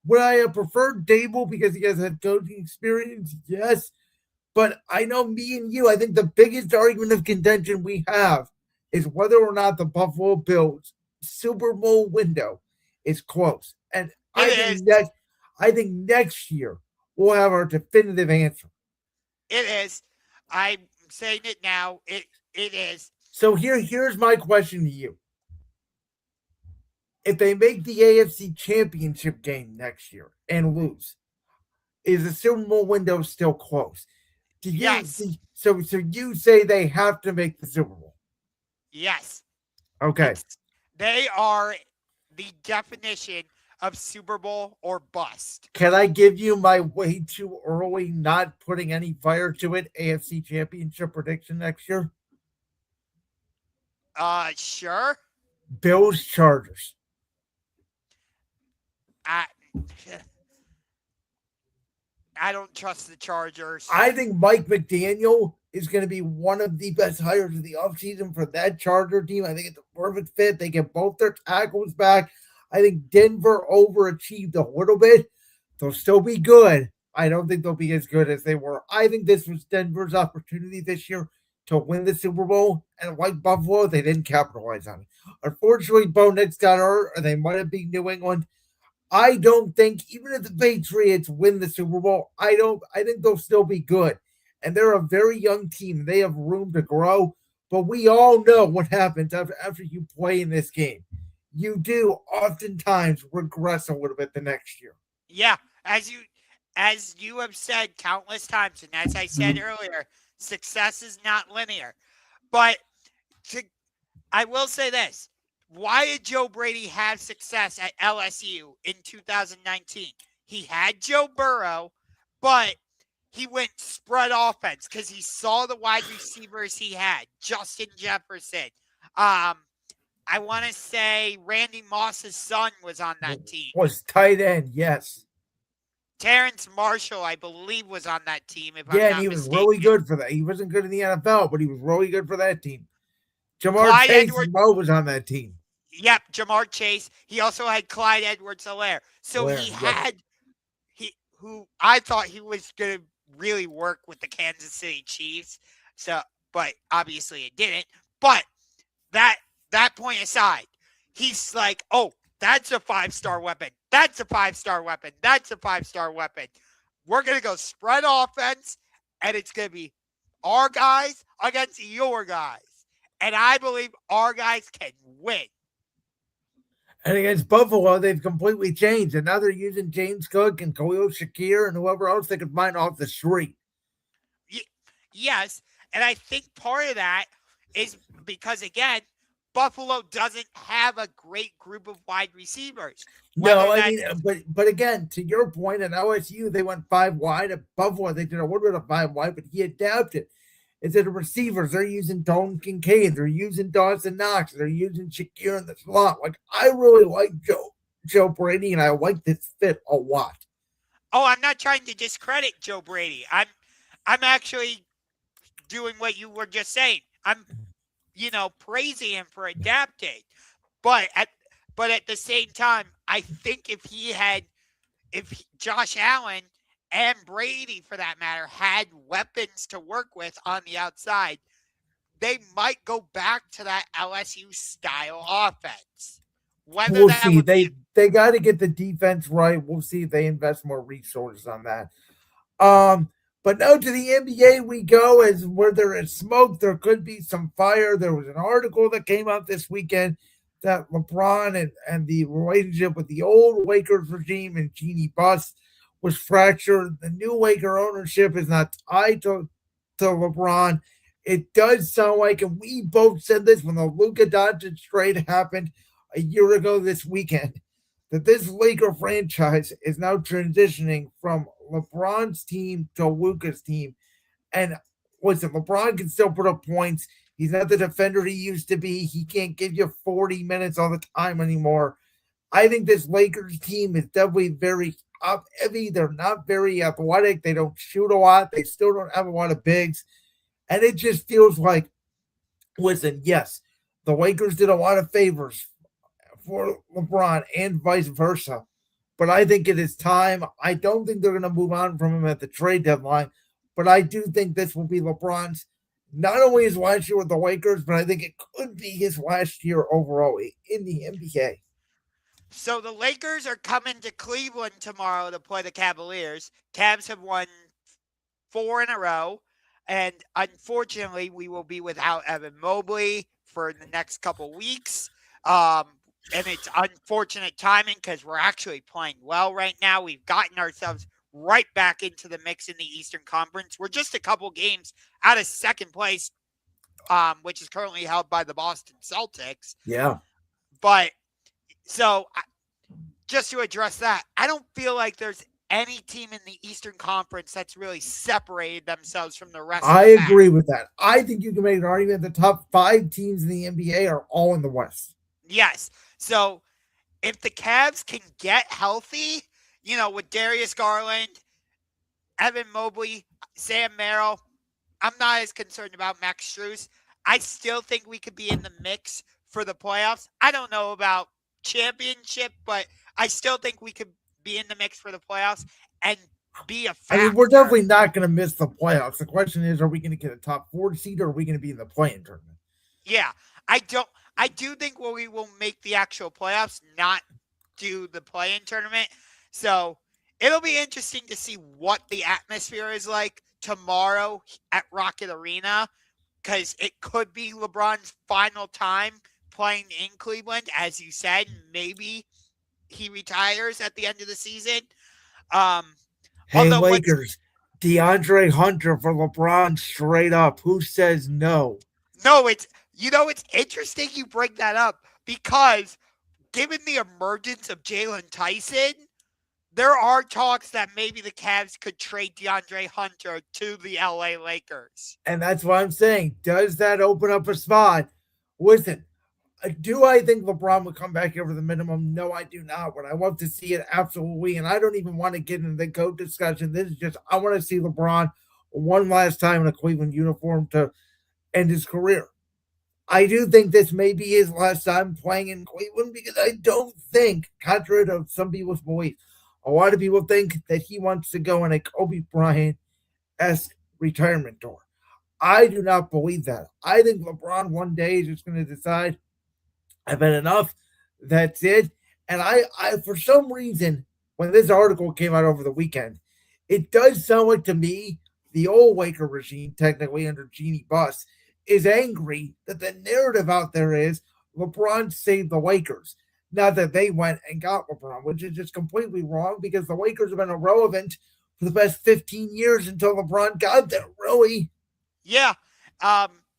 Would I have preferred Daboll because he has had coaching experience? Yes. But I know me and you, I think the biggest argument of contention we have is whether or not the Buffalo Bills Super Bowl window is close. And I think next year we'll have our definitive answer. It is. I'm saying it now. It is. So here's my question to you. If they make the AFC Championship game next year and lose, is the Super Bowl window still close? Yes. So you say they have to make the Super Bowl? Yes. Okay. They are the definition of Super Bowl or bust. Can I give you my way too early, not putting any fire to it, AFC Championship prediction next year? Sure. Bills Chargers. I don't trust the Chargers. I think Mike McDaniel is going to be one of the best hires of the offseason for that Charger team. I think it's a perfect fit. They get both their tackles back. I think Denver overachieved a little bit. They'll still be good. I don't think they'll be as good as they were. I think this was Denver's opportunity this year to win the Super Bowl. And like Buffalo, they didn't capitalize on it. Unfortunately, Bo Nix got hurt, or they might have beat New England. I don't think, even if the Patriots win the Super Bowl, I think they'll still be good. And they're a very young team. They have room to grow. But we all know what happens after you play in this game. You do oftentimes regress a little bit the next year. Yeah, as you have said countless times, and as I said earlier, success is not linear. But I will say this. Why did Joe Brady have success at LSU in 2019? He had Joe Burrow, but he went spread offense because he saw the wide receivers he had. Justin Jefferson. I want to say Randy Moss's son was on that team. Was tight end, yes. Terrence Marshall, I believe, was on that team. And he was really good for that. He wasn't good in the NFL, but he was really good for that team. Jamar Clyde Chase was on that team. Yep, Jamar Chase. He also had Clyde Edwards-Helaire. So who I thought he was going to really work with the Kansas City Chiefs. So, but obviously it didn't. But that point aside, he's like, oh, that's a 5-star weapon. That's a 5-star weapon. That's a 5-star weapon. We're going to go spread offense, and it's going to be our guys against your guys. And I believe our guys can win. And against Buffalo, they've completely changed. And now they're using James Cook and Khalil Shakir and whoever else they could find off the street. Yes. And I think part of that is because, again, Buffalo doesn't have a great group of wide receivers. No, I mean, but again, to your point, at LSU, they went 5 wide. At Buffalo, they did a little bit of 5 wide, but he adapted. Instead of receivers, they're using Dalton Kincaid, they're using Dawson Knox, they're using Shakir in the slot. Like, I really like Joe Brady, and I like this fit a lot. Oh, I'm not trying to discredit Joe Brady. I'm actually doing what you were just saying. I'm, praising him for adapting. But at the same time, I think if Josh Allen and Brady, for that matter, had weapons to work with on the outside, they might go back to that LSU style offense. We'll see. They got to get the defense right. We'll see if they invest more resources on that. But now to the NBA we go. As where there is smoke, there could be some fire. There was an article that came out this weekend that LeBron and the relationship with the old Lakers regime and Jeannie Buss was fractured. The new Laker ownership is not tied to LeBron. It does sound like, and we both said this when the Luka Doncic trade happened a year ago this weekend, that this Laker franchise is now transitioning from LeBron's team to Luka's team. And listen, LeBron can still put up points. He's not the defender he used to be. He can't give you 40 minutes all the time anymore. I think this Lakers team is definitely very top heavy. They're not very athletic. They don't shoot a lot. They still don't have a lot of bigs. And it just feels like, listen, yes, the Lakers did a lot of favors for LeBron and vice versa. But I think it is time. I don't think they're going to move on from him at the trade deadline. But I do think this will be LeBron's, not only his last year with the Lakers, but I think it could be his last year overall in the NBA. So the Lakers are coming to Cleveland tomorrow to play the Cavaliers. Cavs have won 4 in a row. And unfortunately, we will be without Evan Mobley for the next couple weeks. And it's unfortunate timing because we're actually playing well right now. We've gotten ourselves right back into the mix in the Eastern Conference. We're just a couple games out of second place, which is currently held by the Boston Celtics. Yeah. But so just to address that, I don't feel like there's any team in the Eastern Conference that's really separated themselves from the rest. I agree with that. I think you can make an argument the top 5 teams in the NBA are all in the West. Yes. So if the Cavs can get healthy, with Darius Garland, Evan Mobley, Sam Merrill, I'm not as concerned about Max Strus. I still think we could be in the mix for the playoffs. I don't know about championship, but I still think we could be in the mix for the playoffs and be a factor. I mean, we're definitely not going to miss the playoffs. The question is, are we going to get a top 4 seed, or are we going to be in the play-in tournament? Yeah, I do think we will make the actual playoffs, not do the play-in tournament. So it'll be interesting to see what the atmosphere is like tomorrow at Rocket Arena, because it could be LeBron's final time playing in Cleveland. As you said, maybe he retires at the end of the season. Hey, Lakers, DeAndre Hunter for LeBron straight up. Who says no? No, it's interesting you bring that up, because given the emergence of Jalen Tyson, there are talks that maybe the Cavs could trade DeAndre Hunter to the LA Lakers. And that's what I'm saying. Does that open up a spot? Listen, do I think LeBron would come back here for the minimum? No, I do not. Would I love to see it? Absolutely. And I don't even want to get into the GOAT discussion. This is just, I want to see LeBron one last time in a Cleveland uniform to end his career. I do think this may be his last time playing in Cleveland, because I don't think, contrary to some people's belief, a lot of people think that he wants to go on a Kobe Bryant-esque retirement tour. I do not believe that. I think LeBron one day is just going to decide, I've had enough. That's it. And I, for some reason, when this article came out over the weekend, it does sound like to me the old Laker regime, technically under Jeannie Buss, is angry that the narrative out there is LeBron saved the Lakers. Not that they went and got LeBron, which is just completely wrong because the Lakers have been irrelevant for the past 15 years until LeBron got there, really. Yeah.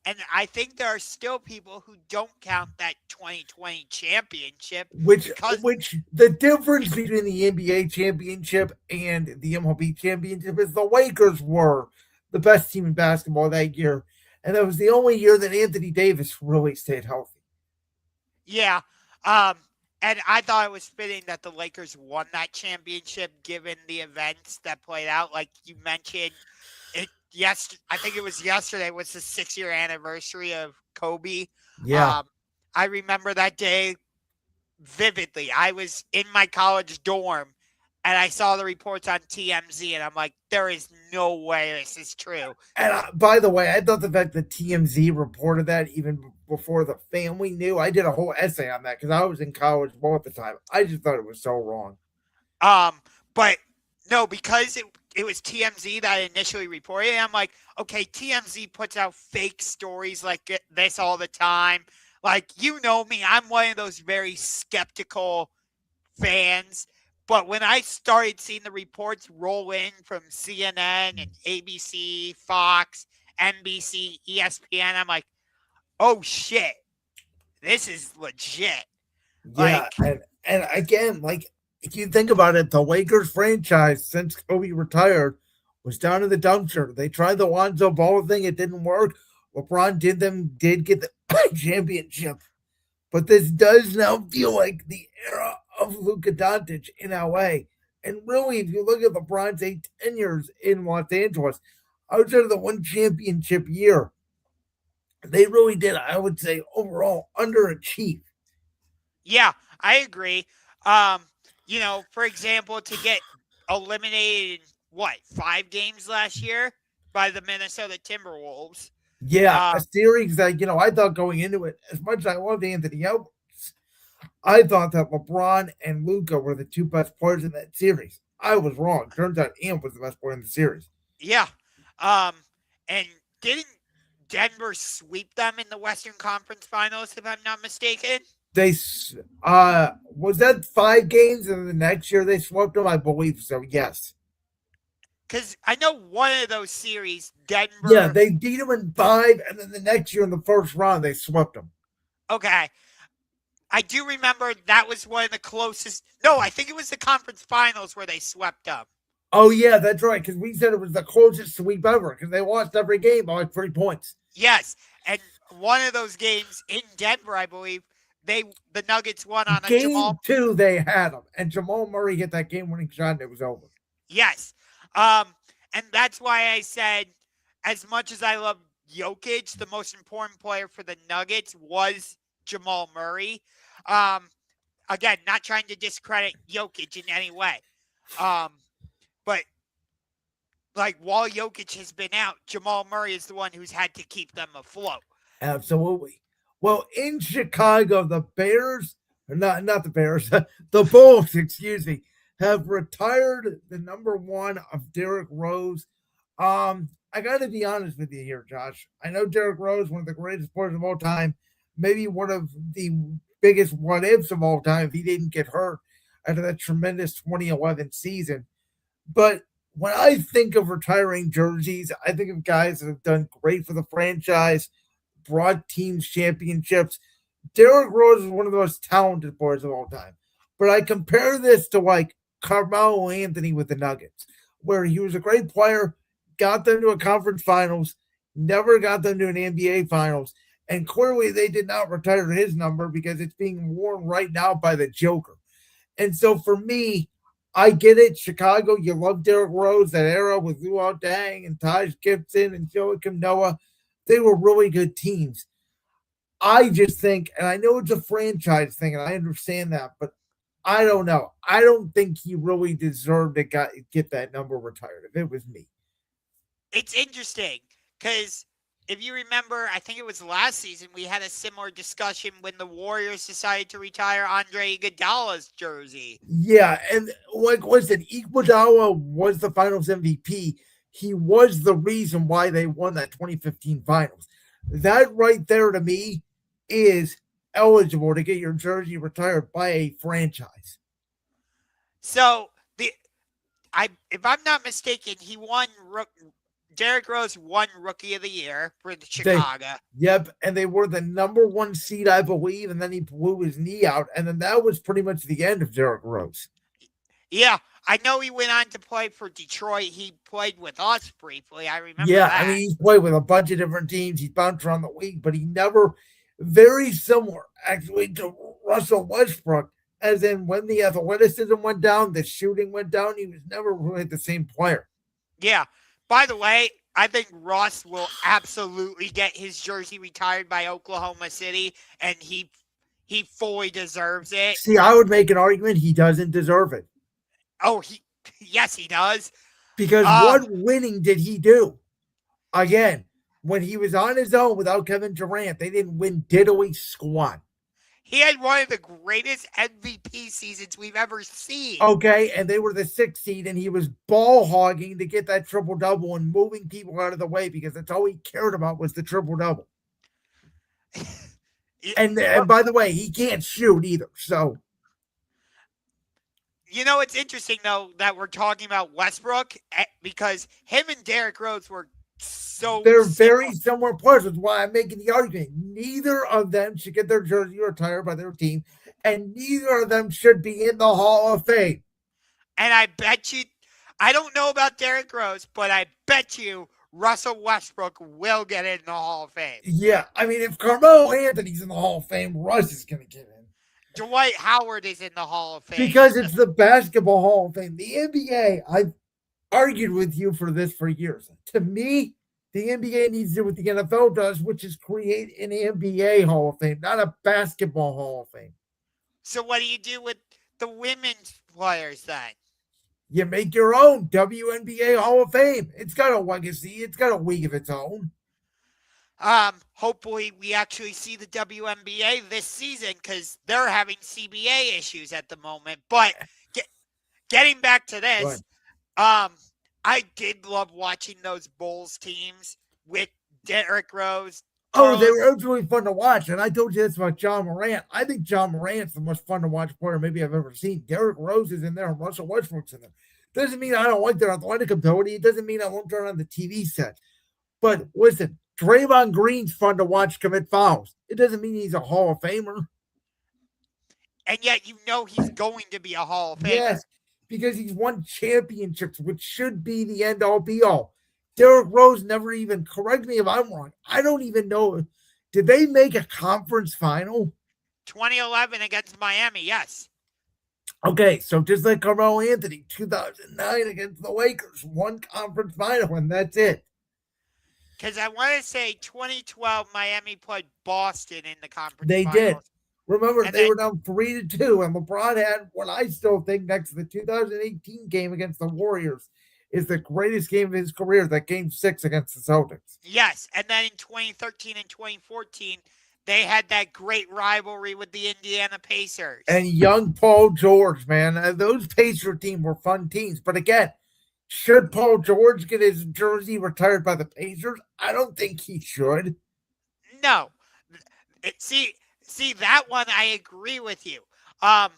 And I think there are still people who don't count that 2020 championship Which because the difference between the NBA championship and the MLB championship is the Lakers were the best team in basketball that year. And that was the only year that Anthony Davis really stayed healthy. yeah. And I thought it was fitting that the Lakers won that championship given the events that played out. Like you mentioned, I think it was yesterday was the 6-year anniversary of Kobe. Yeah. I remember that day vividly. I was in my college dorm and I saw the reports on TMZ and I'm like, there is no way this is true. And by the way, I thought the fact that TMZ reported that even before the family knew, I did a whole essay on that because I was in college ball at the time. I just thought it was so wrong. But no, because it was TMZ that initially reported it. I'm like, okay, TMZ puts out fake stories like this all the time. Like, you know me, I'm one of those very skeptical fans. But when I started seeing the reports roll in from CNN and ABC, Fox, NBC, ESPN, I'm like, oh shit, this is legit. Yeah, and again, like if you think about it, the Lakers franchise since Kobe retired was down in the dumpster. They tried the Lonzo Ball thing, it didn't work. LeBron did get the championship, but this does now feel like the era of Luka Doncic in LA. And really, if you look at LeBron's 8 tenures in Los Angeles, outside of the one championship year, they really did, I would say, overall underachieve. Yeah, I agree. For example, to get eliminated in 5 games last year by the Minnesota Timberwolves. Yeah, a series that, I thought going into it, as much as I loved Anthony Edwards, I thought that LeBron and Luka were the two best players in that series. I was wrong. Turns out Ant was the best player in the series. Yeah. And didn't Denver sweep them in the Western Conference Finals, if I'm not mistaken? They was that 5 games, and the next year they swept them? I believe so. Yes. Because I know one of those series, Denver. Yeah, they beat them in 5, and then the next year in the first round they swept them. Okay. I do remember that was one of the closest. No, I think it was the conference finals where they swept them. Oh, yeah, that's right, because we said it was the closest sweep ever, because they lost every game by 3 points. Yes, and one of those games in Denver, I believe, the Nuggets won on a Game Jamal. 2, they had them, and Jamal Murray hit that game-winning shot, and it was over. Yes, and that's why I said, as much as I love Jokic, the most important player for the Nuggets was Jamal Murray. Again, not trying to discredit Jokic in any way. But while Jokic has been out, Jamal Murray is the one who's had to keep them afloat. Absolutely. Well, in Chicago, the Bears, not the Bears, the Bulls, excuse me, have retired the number 1 of Derrick Rose. I got to be honest with you here, Josh. I know Derrick Rose, one of the greatest players of all time, maybe one of the biggest what-ifs of all time if he didn't get hurt after that tremendous 2011 season. But when I think of retiring jerseys, I think of guys that have done great for the franchise, brought teams championships. Derrick Rose is one of the most talented players of all time. But I compare this to Carmelo Anthony with the Nuggets, where he was a great player, got them to a conference finals, never got them to an NBA finals, and clearly they did not retire his number because it's being worn right now by the Joker. And so for me, I get it. Chicago, you love Derrick Rose, that era with Luol Deng and Taj Gibson and Joakim Noah. They were really good teams. I just think, and I know it's a franchise thing, and I understand that, but I don't know. I don't think he really deserved to get that number retired if it was me. It's interesting because if you remember, I think it was last season, we had a similar discussion when the Warriors decided to retire Andre Iguodala's jersey. Yeah, and Iguodala was the Finals MVP he was the reason why they won that 2015 finals. That right there to me is eligible to get your jersey retired by a franchise. So if I'm not mistaken, he won. Derrick Rose won Rookie of the Year for Chicago. Yep, and they were the number 1 seed, I believe, and then he blew his knee out, and then that was pretty much the end of Derrick Rose. Yeah, I know he went on to play for Detroit. He played with us briefly. I remember that. I mean, he's played with a bunch of different teams. He's bounced around the league, but he never, very similar, actually, to Russell Westbrook, as in when the athleticism went down, the shooting went down, he was never really the same player. Yeah. By the way, I think Russ will absolutely get his jersey retired by Oklahoma City, and he fully deserves it. See, I would make an argument he doesn't deserve it. Oh, yes, he does. Because what winning did he do? Again, when he was on his own without Kevin Durant, they didn't win diddly squat. He had one of the greatest MVP seasons we've ever seen. Okay, and they were the 6th seed, and he was ball hogging to get that triple-double and moving people out of the way because that's all he cared about was the triple-double. And by the way, he can't shoot either, so. You know, it's interesting, though, that we're talking about Westbrook because him and Derrick Rose were they're very similar players. That's why I'm making the argument. Neither of them should get their jersey retired by their team, and neither of them should be in the Hall of Fame. And I bet you, I don't know about Derrick Rose, but I bet you Russell Westbrook will get in the Hall of Fame. Yeah, I mean, if Carmelo Anthony's in the Hall of Fame, Russ is going to get in. Dwight Howard is in the Hall of Fame. Because it's the Basketball Hall of Fame. The NBA, I've argued with you for this for years. To me, the NBA needs to do what the NFL does, which is create an NBA Hall of Fame, not a Basketball Hall of Fame. So what do you do with the women's players then? You make your own WNBA Hall of Fame. It's got a legacy. It's got a league of its own. Hopefully we actually see the WNBA this season because they're having CBA issues at the moment. But getting back to this, I did love watching those Bulls teams with Derrick Rose. Oh, they were absolutely fun to watch. And I told you this about John Morant. I think John Morant's the most fun to watch player maybe I've ever seen. Derrick Rose is in there and Russell Westbrook's in there. Doesn't mean I don't like their athletic ability. It doesn't mean I won't turn on the TV set. But listen, Draymond Green's fun to watch commit fouls. It doesn't mean he's a Hall of Famer. And yet you know he's going to be a Hall of Famer. Yes, because he's won championships, which should be the end-all, be-all. Derrick Rose never even, correct me if I'm wrong, I don't even know, did they make a conference final? 2011 against Miami, yes. Okay, so just like Carmelo Anthony, 2009 against the Lakers, one conference final, and that's it. Because I want to say 2012, Miami played Boston in the conference They finals. did. Remember, they were down 3-2, and LeBron had what I still think next to the 2018 game against the Warriors is the greatest game of his career, that Game 6 against the Celtics. Yes, and then in 2013 and 2014, they had that great rivalry with the Indiana Pacers. And young Paul George, man. Those Pacer teams were fun teams. But again, should Paul George get his jersey retired by the Pacers? I don't think he should. No. See, that one, I agree with you. And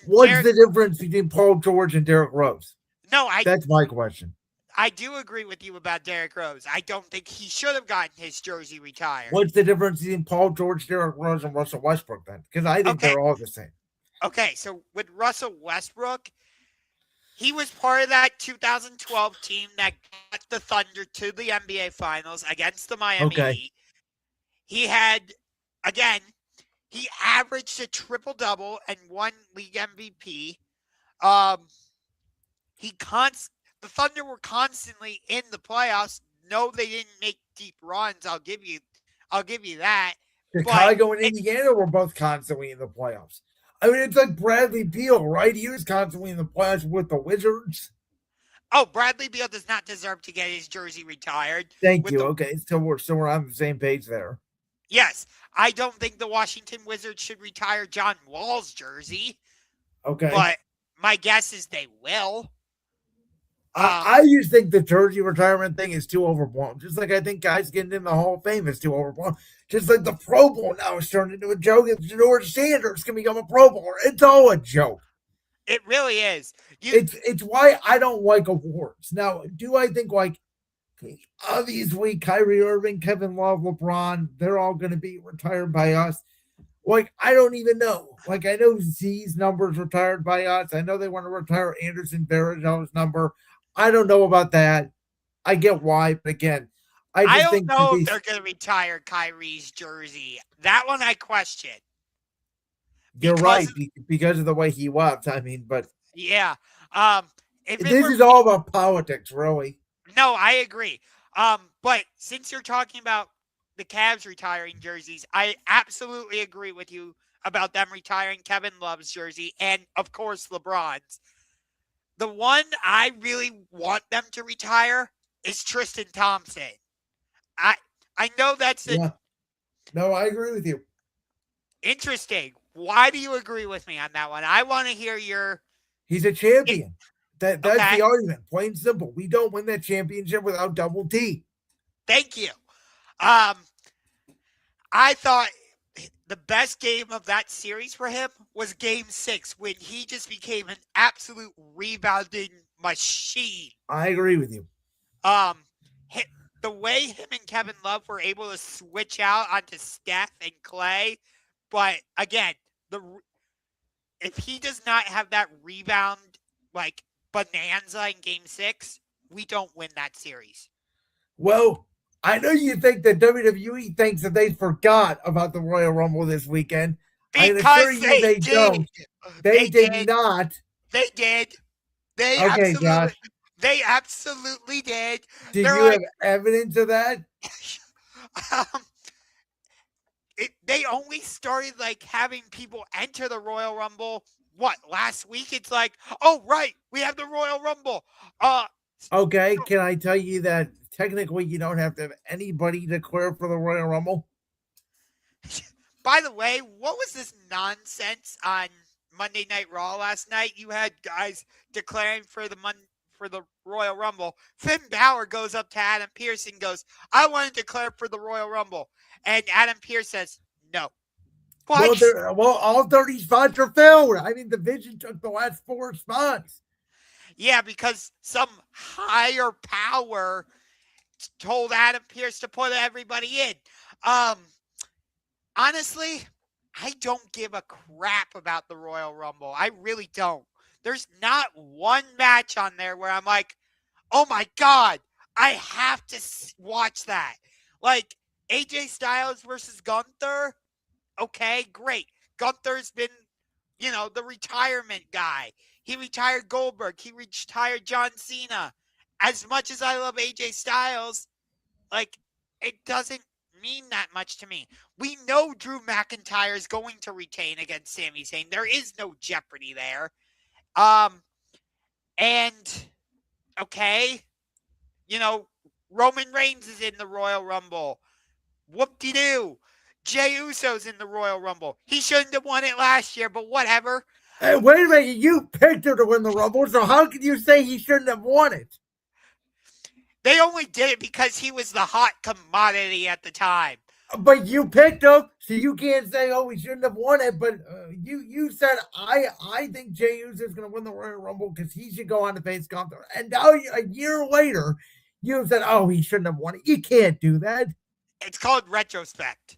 what's the difference between Paul George and Derrick Rose? No, that's my question. I do agree with you about Derrick Rose. I don't think he should have gotten his jersey retired. What's the difference between Paul George, Derrick Rose, and Russell Westbrook then? Because I think they're all the same. Okay, so with Russell Westbrook, he was part of that 2012 team that got the Thunder to the NBA Finals against the Miami Heat. He had, again, he averaged a triple-double and won league MVP. The Thunder were constantly in the playoffs. No, they didn't make deep runs. I'll give you that. Chicago and Indiana were both constantly in the playoffs. I mean, it's like Bradley Beal, right? He was constantly in the playoffs with the Wizards. Oh, Bradley Beal does not deserve to get his jersey retired. Thank you. Okay, so we're on the same page there. Yes, I don't think the Washington Wizards should retire John Wall's jersey. Okay, but my guess is they will. I used to think the jersey retirement thing is too overblown. Just like I think guys getting in the Hall of Fame is too overblown. Just like the Pro Bowl now is turned into a joke. If George Sanders can become a Pro Bowler, it's all a joke. It really is. It's why I don't like awards. Now, do I think like obviously Kyrie Irving, Kevin Love, LeBron, they're all going to be retired by us? Like, I don't even know. Like, I know Z's number's retired by us. I know they want to retire Anderson Varejão's number. I don't know about that. I get why, but again, I just don't think know if they're going to retire Kyrie's jersey. That one I question. You're right, because of the way he was. I mean, but yeah. This is all about politics, really. No, I agree. But since you're talking about the Cavs retiring jerseys, I absolutely agree with you about them retiring Kevin Love's jersey and, of course, LeBron's. The one I really want them to retire is Tristan Thompson. I know that's No, I agree with you. Interesting. Why do you agree with me on that one? I want to hear your... He's a champion. That's okay. The argument. Plain simple. We don't win that championship without Double T. Thank you. I thought the best game of that series for him was Game 6 when he just became an absolute rebounding machine. I agree with you. The way him and Kevin Love were able to switch out onto Steph and Clay, but again, if he does not have that rebound like bonanza in Game 6, we don't win that series. Well, I know you think that WWE thinks that they forgot about the Royal Rumble this weekend. Because they did. Don't. They did not. They did. They absolutely did. Do you have evidence of that? They only started like having people enter the Royal Rumble. What, last week? It's like, oh right, we have the Royal Rumble. Okay, can I tell you that technically you don't have to have anybody declare for the Royal Rumble? By the way, what was this nonsense on Monday Night Raw last night? You had guys declaring for the Royal Rumble. Finn Balor goes up to Adam Pearce and goes, I want to declare for the Royal Rumble. And Adam Pearce says, no. What? Well, all 30 spots are filled. I mean, the Vision took the last 4 spots. Yeah, because some higher power told Adam Pearce to put everybody in. Honestly, I don't give a crap about the Royal Rumble. I really don't. There's not one match on there where I'm like, oh my God, I have to watch that. Like AJ Styles versus Gunther. Okay, great. Gunther's been, the retirement guy. He retired Goldberg. He retired John Cena. As much as I love AJ Styles, it doesn't mean that much to me. We know Drew McIntyre is going to retain against Sami Zayn. There is no jeopardy there. And okay, Roman Reigns is in the Royal Rumble. Whoop-de-doo. Jey Uso's in the Royal Rumble. He shouldn't have won it last year, but whatever. Hey, wait a minute. You picked him to win the Rumble, so how can you say he shouldn't have won it? They only did it because he was the hot commodity at the time. But you picked him, so you can't say, oh, he shouldn't have won it. But you said, I think Jey Uso is going to win the Royal Rumble because he should go on to face Gunther. And now, a year later, you said, oh, he shouldn't have won it. You can't do that. It's called retrospect.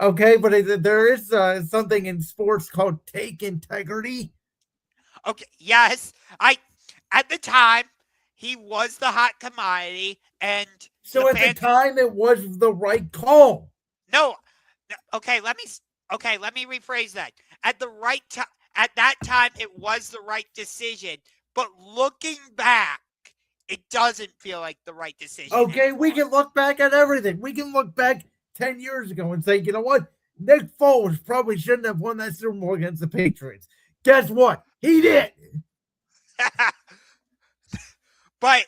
Okay, but there is something in sports called take integrity. Okay, yes. At the time, he was the hot commodity, and so at the time, it was the right call. No. Okay, let me rephrase that. At that time, it was the right decision. But looking back, it doesn't feel like the right decision. Okay, anymore. We can look back at everything. We can look back 10 years ago and say, you know what? Nick Foles probably shouldn't have won that Super Bowl against the Patriots. Guess what? He did. But,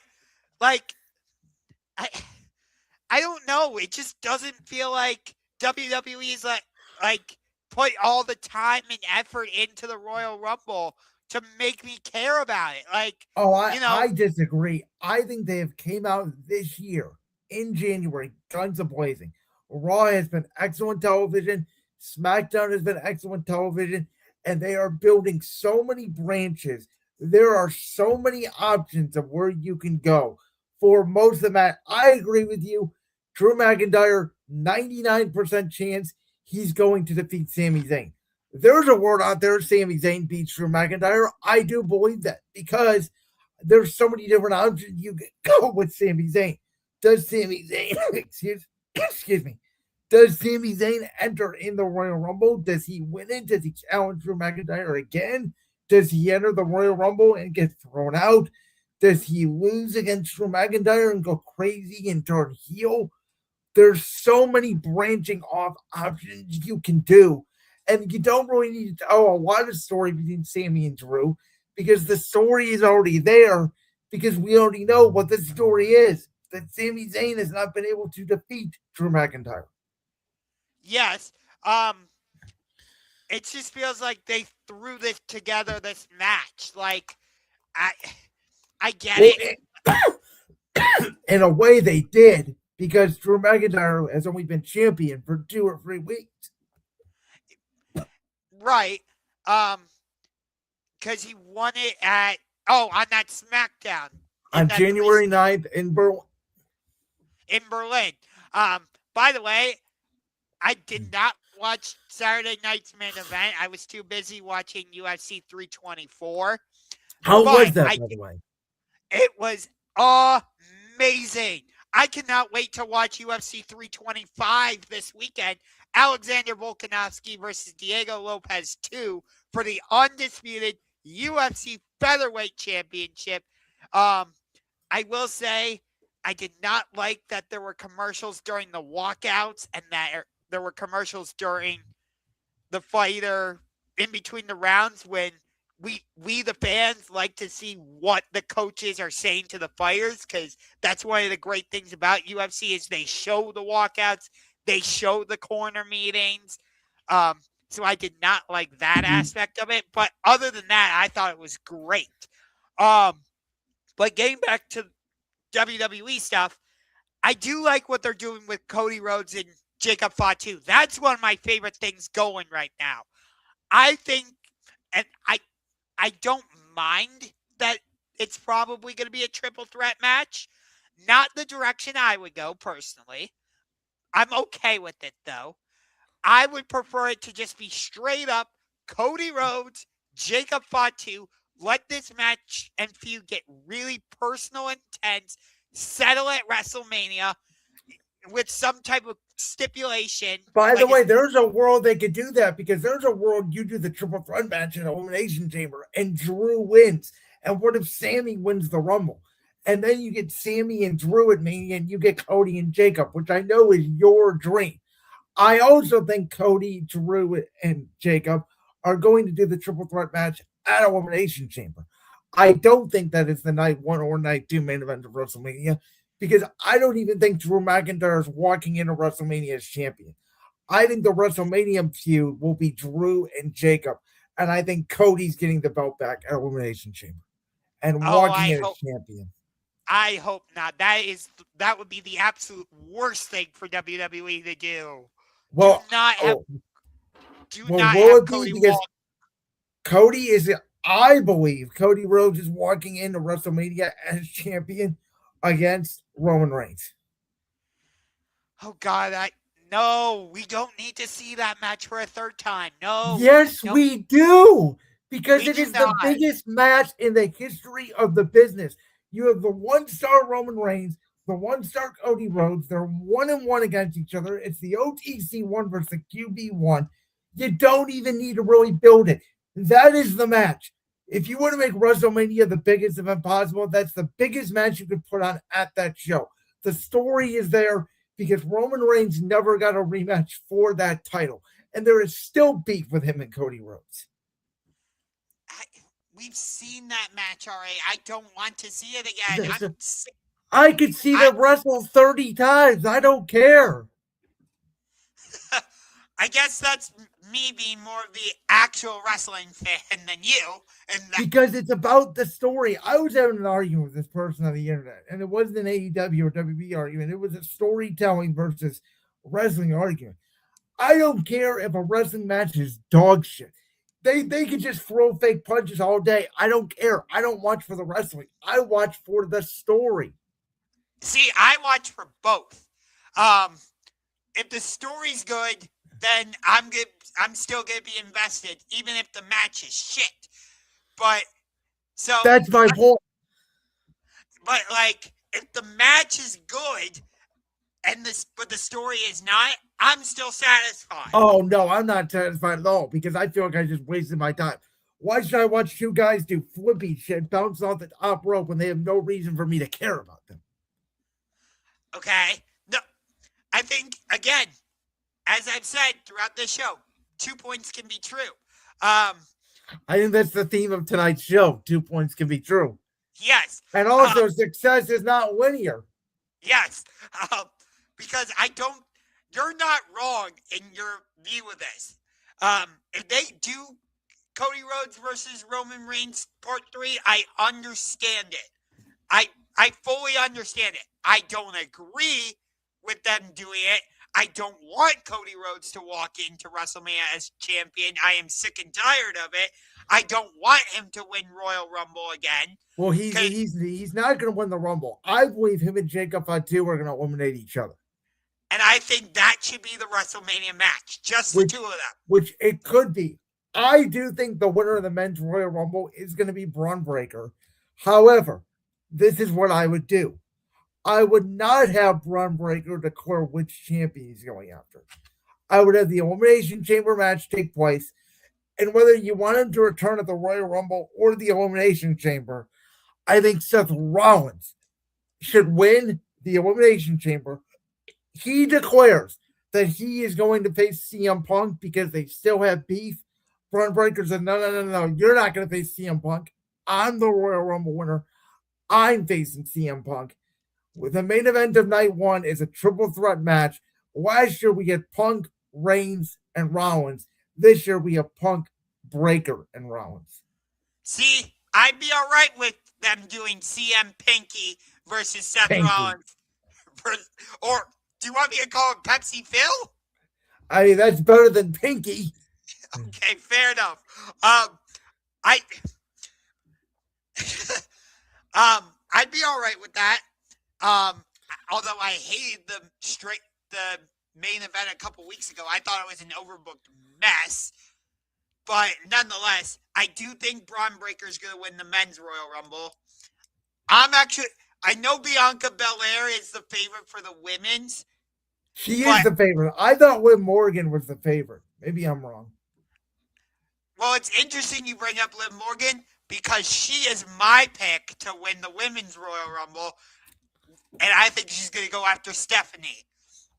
I don't know. It just doesn't feel like WWE is like put all the time and effort into the Royal Rumble to make me care about it. Like, Oh, you know, I disagree. I think they have came out this year in January, guns a blazing. Raw has been excellent television. SmackDown has been excellent television, and they are building so many branches. There are so many options of where you can go for most of the match. I agree with you. Drew McIntyre, 99% chance he's going to defeat Sami Zayn. There's a word out there, Sami Zayn beats Drew McIntyre. I do believe that because there's so many different options you can go with Sami Zayn. Does Sami Zayn, excuse me, does Sami Zayn enter in the Royal Rumble? Does he win it? Does he challenge Drew McIntyre again? Does he enter the Royal Rumble and get thrown out? Does he lose against Drew McIntyre and go crazy and turn heel? There's so many branching off options you can do. And you don't really need to tell a lot of story between Sami and Drew because the story is already there because we already know what the story is. That Sami Zayn has not been able to defeat Drew McIntyre. Yes. It just feels like they threw this together, this match. Like, I get it. In a way, they did because Drew McIntyre has only been champion for 2 or 3 weeks. Right. Because he won it on that SmackDown. On January 9th in Berlin. In Berlin. By the way, I did not watch Saturday night's main event. I was too busy watching UFC 324. How was that, by the way? It was amazing. I cannot wait to watch UFC 325 this weekend. Alexander Volkanovski versus Diego Lopez 2 for the undisputed UFC Featherweight Championship. I will say I did not like that there were commercials during the walkouts and that there were commercials during the fighter in between the rounds when we the fans like to see what the coaches are saying to the fighters because that's one of the great things about UFC is they show the walkouts, they show the corner meetings. So I did not like that aspect of it. But other than that, I thought it was great. But getting back to WWE stuff, I do like what they're doing with Cody Rhodes and Jacob Fatu. That's one of my favorite things going right now. I think, and I don't mind that it's probably going to be a triple threat match. Not the direction I would go personally. I'm okay with it, though. I would prefer it to just be straight up Cody Rhodes, Jacob Fatu. Let this match and feud get really personal and intense. Settle at WrestleMania with some type of stipulation. By the way, there's a world they could do that because there's a world you do the triple threat match in Elimination Chamber and Drew wins. And what if Sami wins the Rumble? And then you get Sami and Drew at Mania and you get Cody and Jacob, which I know is your dream. I also think Cody, Drew, and Jacob are going to do the triple threat match at Elimination Chamber. I don't think that is the night 1 or night 2 main event of WrestleMania because I don't even think Drew McIntyre is walking into WrestleMania as champion. I think the WrestleMania feud will be Drew and Jacob, and I think Cody's getting the belt back at Elimination Chamber and walking in as champion. I hope not. That would be the absolute worst thing for WWE to do. Well, do not have Cody because walk. Cody is, I believe, Cody Rhodes is walking into WrestleMania as champion against Roman Reigns. Oh God, no, we don't need to see that match for a third time. No. Yes, we do. Because it is the biggest match in the history of the business. You have the 1-star Roman Reigns, the 1-star Cody Rhodes. They're 1-1 against each other. It's the OTC 1 versus the QB 1. You don't even need to really build it. That is the match. If you want to make WrestleMania the biggest event possible, that's the biggest match you could put on at that show. The story is there because Roman Reigns never got a rematch for that title. And there is still beef with him and Cody Rhodes. We've seen that match already. I don't want to see it again. I could see them wrestle 30 times. I don't care. I guess that's me being more of the actual wrestling fan than you. And because it's about the story. I was having an argument with this person on the internet, and it wasn't an AEW or WB argument. It was a storytelling versus wrestling argument. I don't care if a wrestling match is dog shit. They could just throw fake punches all day. I don't care. I don't watch for the wrestling. I watch for the story. see, I watch for both. If the story's good, then I'm still gonna be invested, even if the match is shit. But so That's my point. But like, if the match is good and the story is not, I'm still satisfied. Oh no, I'm not satisfied at all because I feel like I just wasted my time. Why should I watch two guys do flippy shit, bounce off the top rope when they have no reason for me to care about them? Okay. No, I think again, as I've said throughout this show, 2 points can be true. I think that's the theme of tonight's show. 2 points can be true. Yes. And also, success is not linear. Yes. Because you're not wrong in your view of this. If they do Cody Rhodes versus Roman Reigns Part 3, I understand it. I fully understand it. I don't agree with them doing it. I don't want Cody Rhodes to walk into WrestleMania as champion. I am sick and tired of it. I don't want him to win Royal Rumble again. Well, he's not going to win the Rumble. I believe him and Jacob Fatu are going to eliminate each other. And I think that should be the WrestleMania match. Just the two of them. Which it could be. I do think the winner of the men's Royal Rumble is going to be Braun Breaker. However, this is what I would do. I would not have Braun Breaker declare which champion he's going after. I would have the Elimination Chamber match take place, and whether you want him to return at the Royal Rumble or the Elimination Chamber, I think Seth Rollins should win the Elimination Chamber. He declares that he is going to face CM Punk because they still have beef. Braun Breaker said, no, you're not going to face CM Punk. I'm the Royal Rumble winner. I'm facing CM Punk. With the main event of night one is a triple threat match. Last year we had Punk, Reigns, and Rollins. This year we have Punk, Breaker, and Rollins. See, I'd be all right with them doing CM Pinky versus Seth Pinky. Rollins. Or do you want me to call him Pepsi Phil? I mean, that's better than Pinky. Okay, fair enough. I'd be all right with that. Although I hated the main event a couple weeks ago. I thought it was an overbooked mess. But nonetheless, I do think Braun Breaker is going to win the men's Royal Rumble. I know Bianca Belair is the favorite for the women's. She is the favorite. I thought Liv Morgan was the favorite. Maybe I'm wrong. Well, it's interesting you bring up Liv Morgan because she is my pick to win the women's Royal Rumble. And I think she's going to go after Stephanie.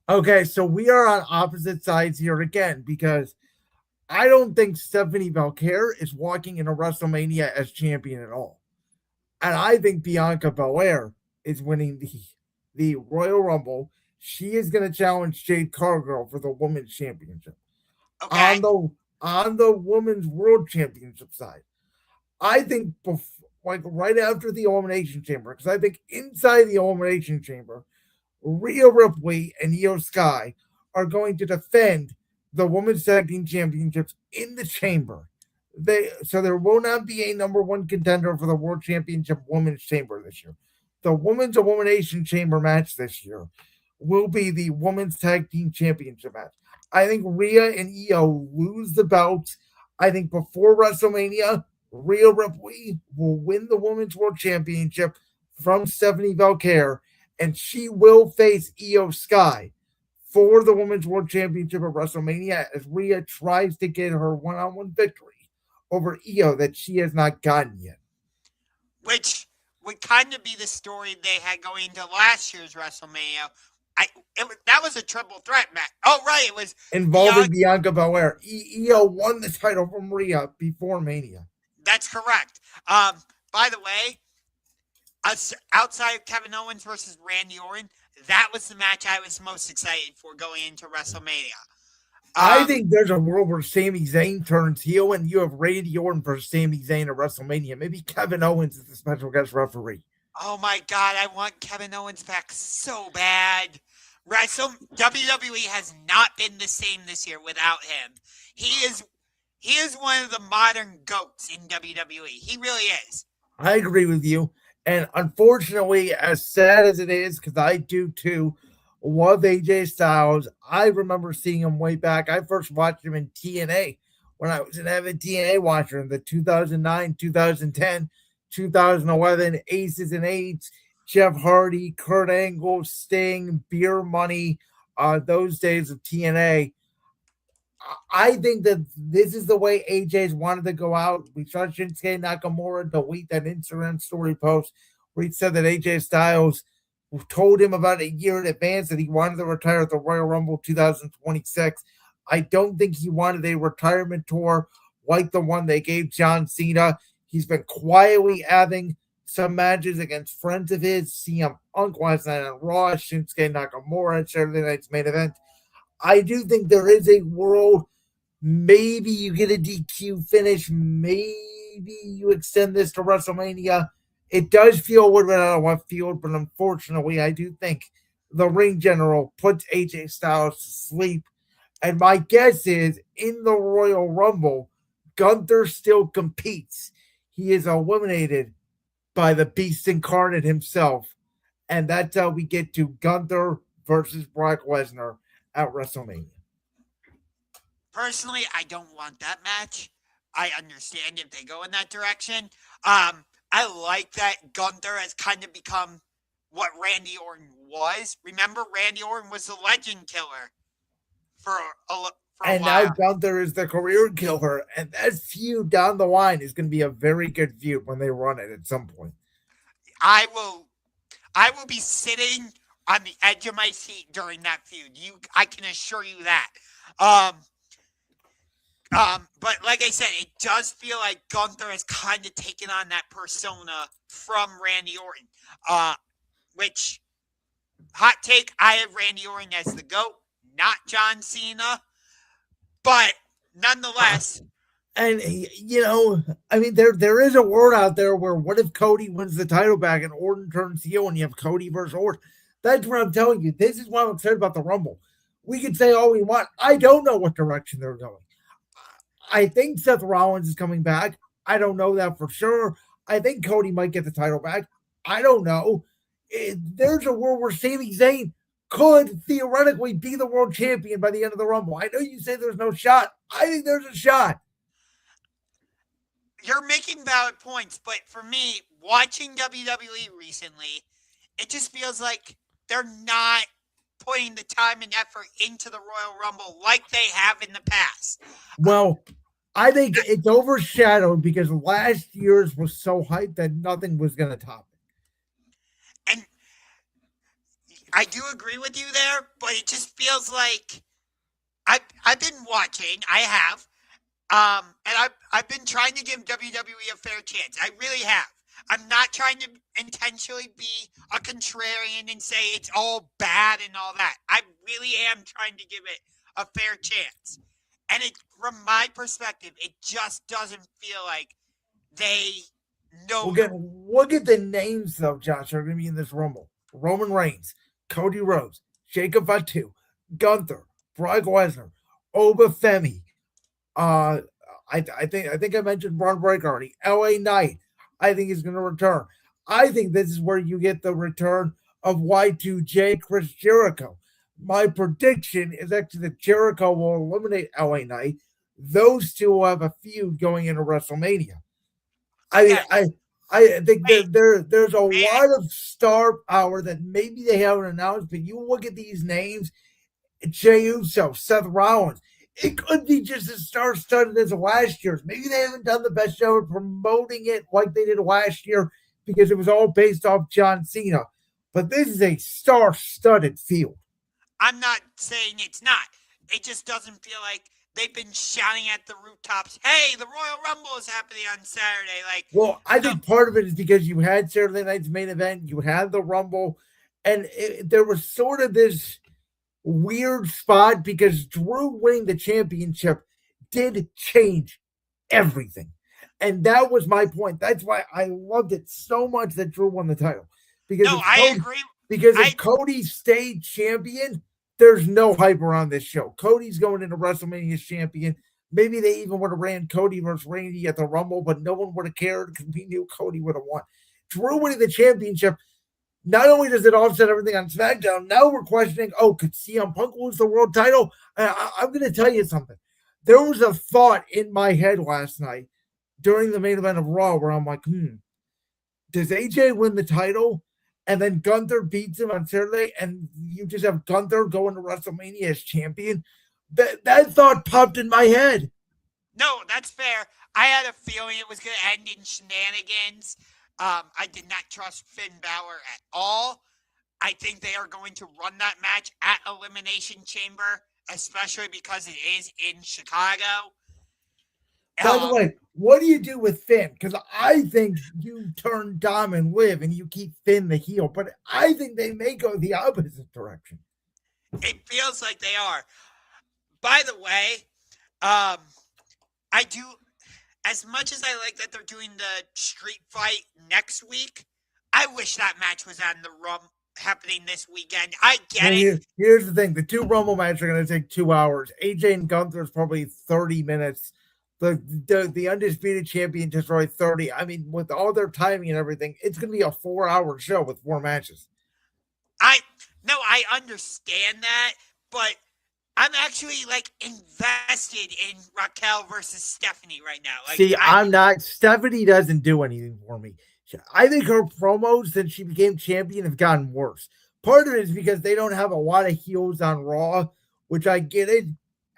Okay, so we are on opposite sides here again because I don't think Stephanie Belair is walking into WrestleMania as champion at all. And I think Bianca Belair is winning the Royal Rumble. She is going to challenge Jade Cargill for the Women's Championship. Okay. On the Women's World Championship side. I think right after the Elimination Chamber, because I think inside the Elimination Chamber, Rhea Ripley and Io Sky are going to defend the Women's Tag Team Championships in the chamber. So there will not be a number one contender for the World Championship Women's Chamber this year. The Women's Elimination Chamber match this year will be the Women's Tag Team Championship match. I think Rhea and Io lose the belts. I think before WrestleMania, Rhea Ripley will win the Women's World Championship from Stephanie Belair, and she will face Io Sky for the Women's World Championship at WrestleMania as Rhea tries to get her one-on-one victory over Io that she has not gotten yet. Which would kind of be the story they had going into last year's WrestleMania. That was a triple threat match. Oh, right. It was involving Bianca Belair. Io won the title from Rhea before Mania. That's correct. By the way, outside of Kevin Owens versus Randy Orton, that was the match I was most excited for going into WrestleMania. I think there's a world where Sami Zayn turns heel and you have Randy Orton versus Sami Zayn at WrestleMania. Maybe Kevin Owens is the special guest referee. Oh my God, I want Kevin Owens back so bad. WWE has not been the same this year without him. He is one of the modern goats in WWE. He really is. I agree with you. And unfortunately, as sad as it is, because I do too, love AJ Styles. I remember seeing him way back. I first watched him in TNA when I was an avid TNA watcher in the 2009, 2010, 2011 Aces and Eights, Jeff Hardy, Kurt Angle, Sting, Beer Money, those days of TNA. I think that this is the way AJ's wanted to go out. We saw Shinsuke Nakamura delete that Instagram story post where he said that AJ Styles told him about a year in advance that he wanted to retire at the Royal Rumble 2026. I don't think he wanted a retirement tour like the one they gave John Cena. He's been quietly having some matches against friends of his. CM Punk last night on Raw, Shinsuke Nakamura at Saturday night's main event. I do think there is a world. Maybe you get a DQ finish. Maybe you extend this to WrestleMania. It does feel a little bit out of left field, but unfortunately, I do think the ring general puts AJ Styles to sleep. And my guess is in the Royal Rumble, Gunther still competes. He is eliminated by the Beast Incarnate himself. And that's how we get to Gunther versus Brock Lesnar at WrestleMania. Personally, I don't want that match. I understand if they go in that direction. I like that Gunther has kind of become what Randy Orton was. Remember, Randy Orton was the legend killer for a while. Now Gunther is the career killer, and that feud down the line is going to be a very good feud when they run it at some point. I will be sitting on the edge of my seat during that feud. I can assure you that. But like I said, it does feel like Gunther has kind of taken on that persona from Randy Orton. Which, hot take, I have Randy Orton as the GOAT, not John Cena. But nonetheless. And, I mean, there is a word out there where what if Cody wins the title back and Orton turns heel and you have Cody versus Orton? That's what I'm telling you. This is why I'm excited about the Rumble. We can say all we want. I don't know what direction they're going. I think Seth Rollins is coming back. I don't know that for sure. I think Cody might get the title back. I don't know. There's a world where Sami Zayn could theoretically be the world champion by the end of the Rumble. I know you say there's no shot. I think there's a shot. You're making valid points, but for me, watching WWE recently, it just feels like they're not putting the time and effort into the Royal Rumble like they have in the past. Well, I think it's overshadowed because last year's was so hyped that nothing was going to top it. And I do agree with you there, but it just feels like I've been watching. I have. And I've been trying to give WWE a fair chance. I really have. I'm not trying to intentionally be a contrarian and say it's all bad and all that. I really am trying to give it a fair chance. And from my perspective, it just doesn't feel like they know. Look at the names, though, Josh, that are going to be in this Rumble. Roman Reigns, Cody Rhodes, Jacob Fatu, Gunther, Brock Lesnar, Oba Femi. I think I mentioned Braun Breaker already. LA Knight, I think is going to return. I think this is where you get the return of Y2J Chris Jericho. My prediction is actually that Jericho will eliminate LA Knight. Those two will have a feud going into WrestleMania. I think there's a lot of star power that maybe they haven't announced, but you look at these names, Jey Uso, Seth Rollins, it could be just as star-studded as last year's. Maybe they haven't done the best job of promoting it like they did last year because it was all based off John Cena. But this is a star-studded field. I'm not saying it's not. It just doesn't feel like they've been shouting at the rooftops, hey, the Royal Rumble is happening on Saturday. Well, I think part of it is because you had Saturday night's main event, you had the Rumble, and there was sort of this weird spot because Drew winning the championship did change everything. And that was my point. That's why I loved it so much that Drew won the title. Because No, if I Cody, agree. because if Cody stayed champion, there's no hype around this show. Cody's going into WrestleMania as champion. Maybe they even would have ran Cody versus Randy at the Rumble, but no one would have cared because we knew Cody would have won. Drew winning the championship, not only does it offset everything on SmackDown, now we're questioning, could CM Punk lose the world title? I'm going to tell you something. There was a thought in my head last night during the main event of Raw where I'm like, does AJ win the title and then Gunther beats him on Saturday and you just have Gunther going to WrestleMania as champion? That thought popped in my head. No, that's fair. I had a feeling it was going to end in shenanigans. I did not trust Finn Balor at all. I think they are going to run that match at Elimination Chamber, especially because it is in Chicago. By the way, what do you do with Finn? Because I think you turn Dom and Liv and you keep Finn the heel, but I think they may go the opposite direction. It feels like they are. By the way, I do, as much as I like that they're doing the street fight next week, I wish that match was on the happening this weekend. I get it. Here's the thing. The two Rumble matches are going to take 2 hours. AJ and Gunther is probably 30 minutes. The Undisputed Champion just probably 30. I mean, with all their timing and everything, it's going to be a 4-hour show with 4 matches. I understand that, but I'm actually invested in Raquel versus Stephanie right now. I'm not. Stephanie doesn't do anything for me. I think her promos since she became champion have gotten worse. Part of it is because they don't have a lot of heels on Raw, which I get it.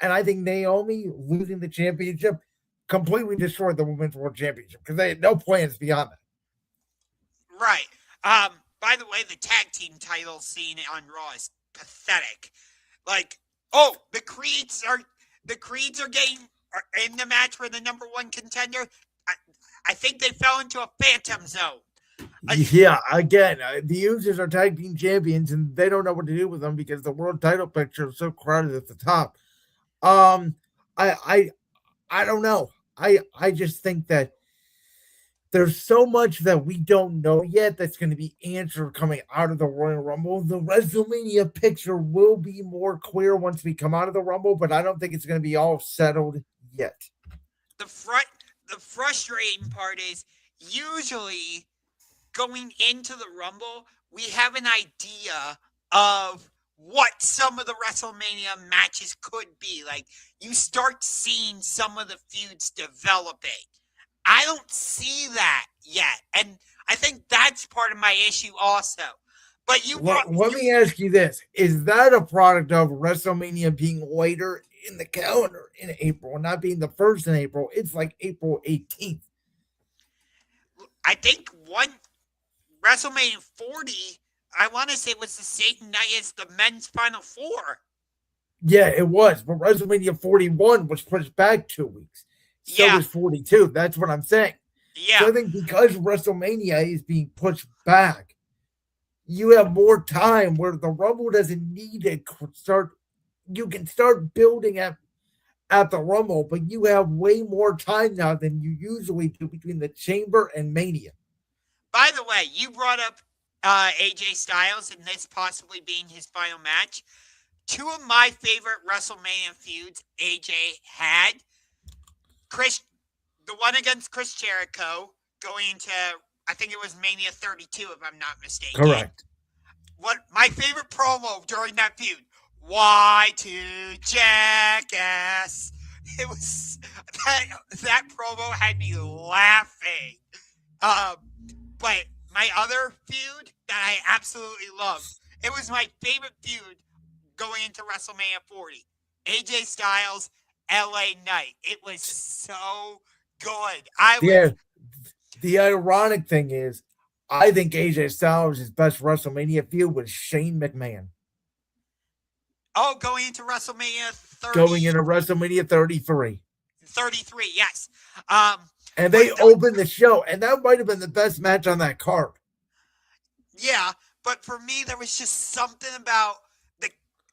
And I think Naomi losing the championship completely destroyed the Women's World Championship because they had no plans beyond that. Right. By the way, the tag team title scene on Raw is pathetic. The Creeds are getting in the match for the number 1 contender. I think they fell into a phantom zone. Again, the Users are tag team champions, and they don't know what to do with them because the world title picture is so crowded at the top. I don't know. I just think that there's so much that we don't know yet that's going to be answered coming out of the Royal Rumble. The WrestleMania picture will be more clear once we come out of the Rumble, but I don't think it's going to be all settled yet. The frustrating part is usually going into the Rumble, we have an idea of what some of the WrestleMania matches could be. You start seeing some of the feuds developing. I don't see that yet. And I think that's part of my issue also. But let me ask you this. Is that a product of WrestleMania being later in the calendar in April, not being the first in April? It's like April 18th. I think WrestleMania 40, I want to say it was the same night as the men's Final Four. Yeah, it was. But WrestleMania 41 was pushed back 2 weeks. So was 42. That's what I'm saying. Yeah. So I think because WrestleMania is being pushed back, you have more time where the Rumble doesn't need to start. You can start building at the Rumble, but you have way more time now than you usually do between the Chamber and Mania. By the way, you brought up AJ Styles and this possibly being his final match. 2 of my favorite WrestleMania feuds AJ had. The one against Chris Jericho going into, I think it was Mania 32, if I'm not mistaken. Correct. My favorite promo during that feud, Y2 Jackass. It was, that promo had me laughing. But my other feud that I absolutely loved, it was my favorite feud going into WrestleMania 40. AJ Styles, LA Knight. It was so good. The ironic thing is, I think AJ Styles' best WrestleMania feud was Shane McMahon. Oh, going into WrestleMania 30. Going into WrestleMania 33. 33, yes. And they opened the show, and that might have been the best match on that card. Yeah, but for me, there was just something about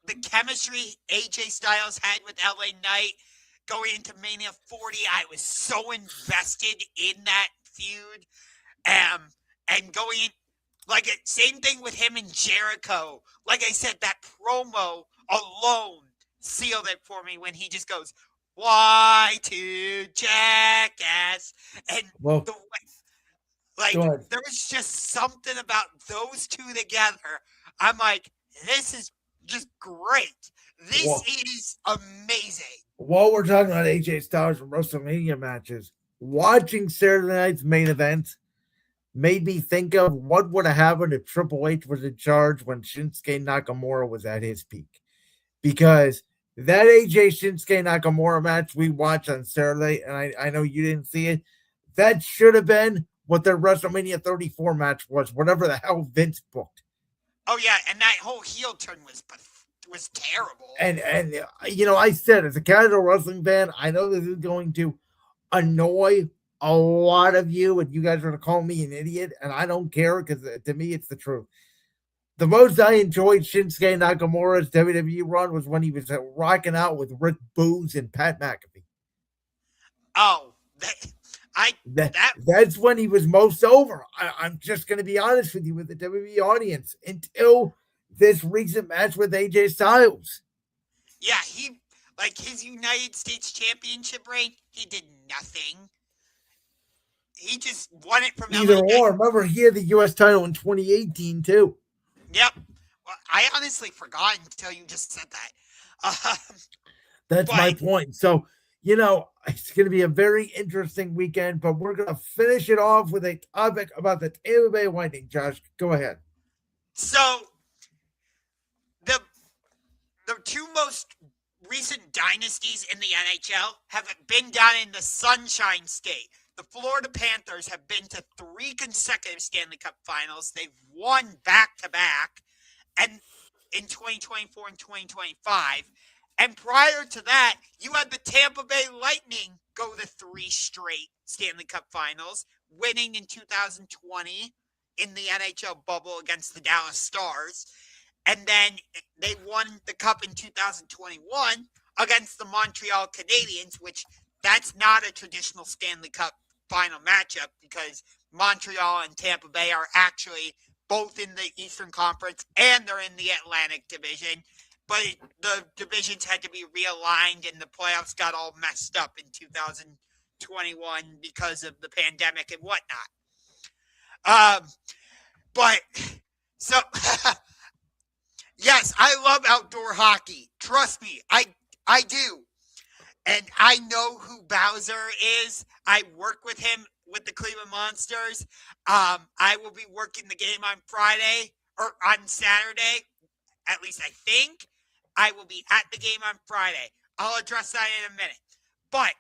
the chemistry AJ Styles had with LA Knight going into Mania 40, I was so invested in that feud. And going in, like, same thing with him and Jericho. Like I said, that promo alone sealed it for me when he just goes, Y2 jackass. And Well, the way, like, go ahead. there was just something about those two together. I'm like, this is just great. This Well- is amazing. While we're talking about AJ Styles and WrestleMania matches, watching Saturday night's main event made me think of what would have happened if Triple H was in charge when Shinsuke Nakamura was at his peak. Because that AJ Shinsuke Nakamura match we watched on Saturday, and I know you didn't see it, that should have been what their WrestleMania 34 match was, whatever the hell Vince booked. Oh yeah, and that whole heel turn was terrible. And you know, I said as a casual wrestling fan, I know this is going to annoy a lot of you, and you guys are going to call me an idiot, and I don't care because to me it's the truth. The most I enjoyed Shinsuke Nakamura's WWE run was when he was rocking out with Rick Boogs and Pat McAfee. Oh, that's when he was most over. I'm just going to be honest with you, with the WWE audience, until this recent match with AJ Styles. Yeah, like his United States Championship reign, he did nothing. He just won it from Either LA. or. Remember, he had the U.S. title in 2018 too. Yep. Well, I honestly forgot until you just said that. That's my point. So, you know, it's going to be a very interesting weekend, but we're going to finish it off with a topic about the Tampa Bay Lightning. Josh, go ahead. So, the two most recent dynasties in the NHL have been down in the Sunshine State. The Florida Panthers have been to 3 consecutive Stanley Cup finals. They've won back-to-back and in 2024 and 2025. And prior to that, you had the Tampa Bay Lightning go to 3 straight Stanley Cup finals, winning in 2020 in the NHL bubble against the Dallas Stars. And then they won the Cup in 2021 against the Montreal Canadiens, which that's not a traditional Stanley Cup final matchup because Montreal and Tampa Bay are actually both in the Eastern Conference and they're in the Atlantic Division. But the divisions had to be realigned and the playoffs got all messed up in 2021 because of the pandemic and whatnot. But so yes, I love outdoor hockey. Trust me, I do. And I know who Bowser is. I work with him with the Cleveland Monsters. I will be working the game on Friday or on Saturday. At least I think. I will be at the game on Friday. I'll address that in a minute. But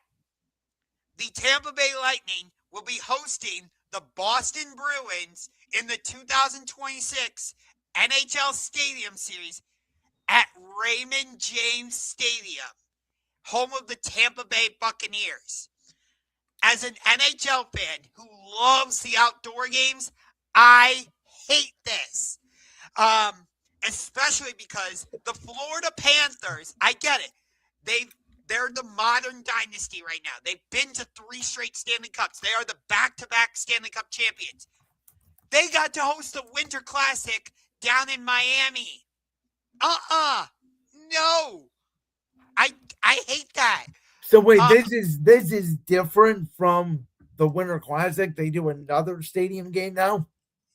the Tampa Bay Lightning will be hosting the Boston Bruins in the 2026 NHL Stadium Series at Raymond James Stadium, home of the Tampa Bay Buccaneers. As an NHL fan who loves the outdoor games, I hate this. Especially because the Florida Panthers, I get it. They're the modern dynasty right now. They've been to 3 straight Stanley Cups. They are the back-to-back Stanley Cup champions. They got to host the Winter Classic down in Miami. No. I hate that. So wait, this is different from the Winter Classic. They do another stadium game now?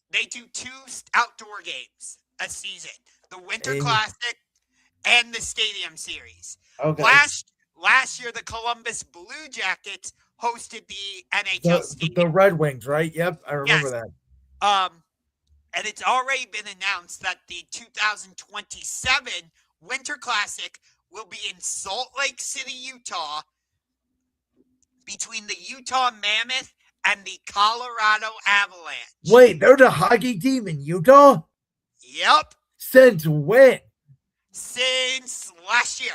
They do 2 outdoor games a season. The Winter Classic and the Stadium Series. Okay. Last year, the Columbus Blue Jackets hosted the NHL Stadium. The Red Wings, right? Yep, I remember that. And it's already been announced that the 2027 Winter Classic will be in Salt Lake City, Utah, between the Utah Mammoth and the Colorado Avalanche. Wait, there's a hockey team in Utah? Yep. Since when? Since last year.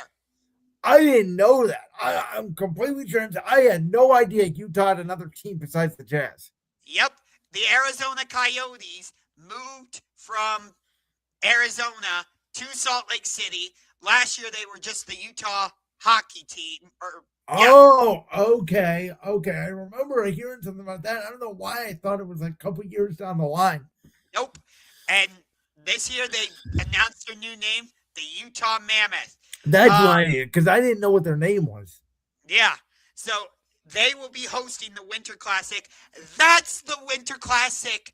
I didn't know that. I'm completely transparent. I had no idea Utah had another team besides the Jazz. Yep. The Arizona Coyotes moved from Arizona to Salt Lake City. Last year they were just the Utah hockey team. Oh, okay. I remember hearing something about that. I don't know why I thought it was like a couple years down the line. Nope. And this year they announced their new name, the Utah Mammoth. That's why, because I didn't know what their name was. Yeah. So they will be hosting the Winter Classic. That's the Winter Classic,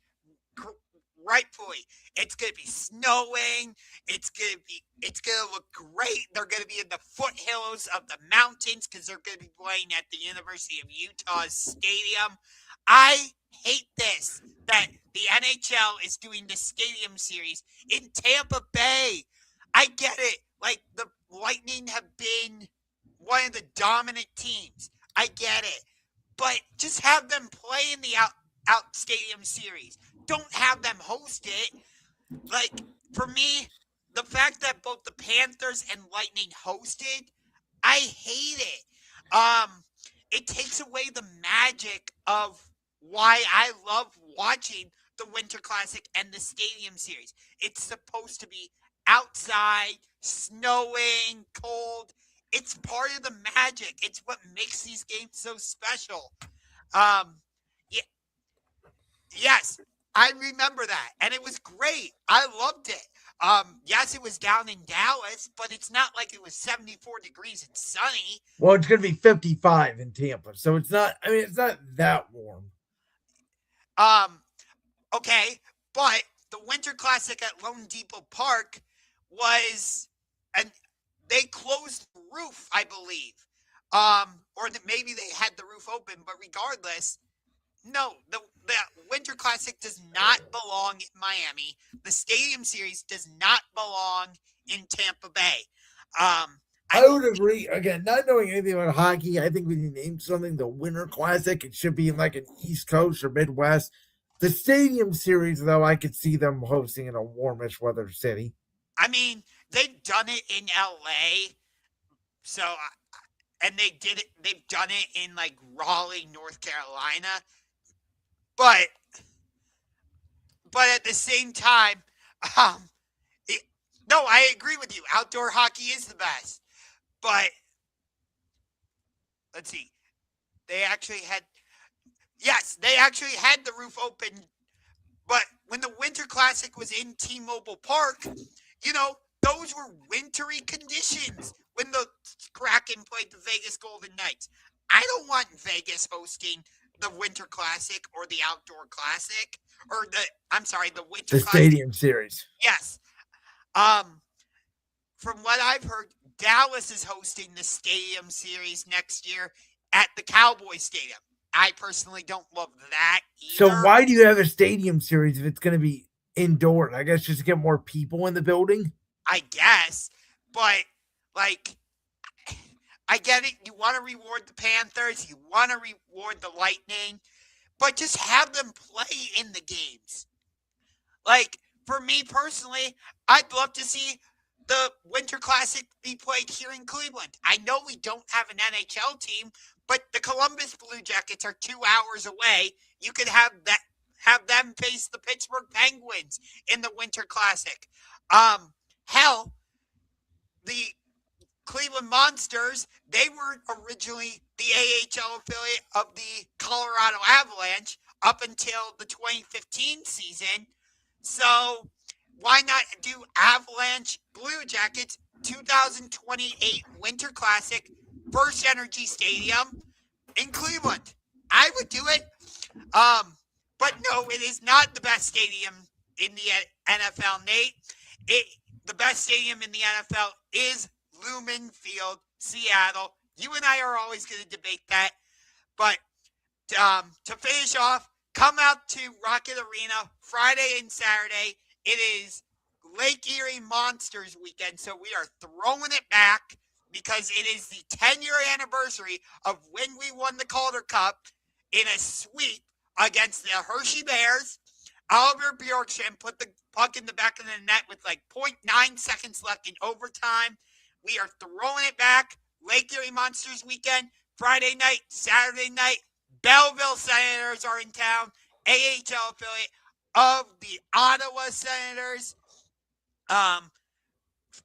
rightfully. It's gonna be snowing. It's gonna look great. They're gonna be in the foothills of the mountains because they're gonna be playing at the University of Utah's stadium. I hate this that the NHL is doing the stadium series in Tampa Bay. I get it. Like the Lightning have been one of the dominant teams. I get it. But just have them play in the out stadium series. Don't have them host it. Like, for me, the fact that both the Panthers and Lightning hosted, I hate it. It takes away the magic of why I love watching the Winter Classic and the Stadium Series. It's supposed to be outside, snowing, cold. It's part of the magic. It's what makes these games so special. Yeah, yes, I remember that, and it was great. I loved it. Yes, it was down in Dallas, but it's not like it was 74 degrees and sunny. Well, it's going to be 55 in Tampa, so it's not. I mean, it's not that warm. Okay, but the Winter Classic at Lone Depot Park was, and they closed the roof, I believe. Or that maybe they had the roof open, but regardless, no, the Winter Classic does not belong in Miami. The Stadium Series does not belong in Tampa Bay. I would agree. Again, not knowing anything about hockey, I think when you name something the Winter Classic, it should be in like an East Coast or Midwest. The Stadium Series, though, I could see them hosting in a warmish weather city. I mean, they've done it in LA, so and they did it. They've done it in like Raleigh, North Carolina, but at the same time, no, I agree with you. Outdoor hockey is the best, but let's see. They actually had the roof open, but when the Winter Classic was in T-Mobile Park, those were wintry conditions when the Kraken played the Vegas Golden Knights. I don't want Vegas hosting the Winter Classic or the Outdoor Classic or the Winter the Classic. Stadium Series. Yes. From what I've heard, Dallas is hosting the Stadium Series next year at the Cowboys Stadium. I personally don't love that either. So why do you have a Stadium Series if it's going to be indoor? I guess just to get more people in the building? I guess. But, like, I get it. You want to reward the Panthers. You want to reward the Lightning. But just have them play in the games. Like, for me personally, I'd love to see the Winter Classic be played here in Cleveland. I know we don't have an NHL team, but the Columbus Blue Jackets are 2 hours away. You could have them face the Pittsburgh Penguins in the Winter Classic. Hell, the Cleveland Monsters, they were originally the AHL affiliate of the Colorado Avalanche up until the 2015 season. So why not do Avalanche Blue Jackets 2028 Winter Classic, First Energy Stadium in Cleveland? I would do it. But no, it is not the best stadium in the NFL, Nate. The best stadium in the NFL is Lumen Field, Seattle. You and I are always going to debate that. But to finish off, come out to Rocket Arena Friday and Saturday. It is Lake Erie Monsters weekend, so we are throwing it back because it is the 10-year anniversary of when we won the Calder Cup in a sweep against the Hershey Bears. Oliver Bjorkstrand put the puck in the back of the net with like 0.9 seconds left in overtime. We are throwing it back. Lake Erie Monsters weekend, Friday night, Saturday night. Belleville Senators are in town, AHL affiliate of the Ottawa Senators.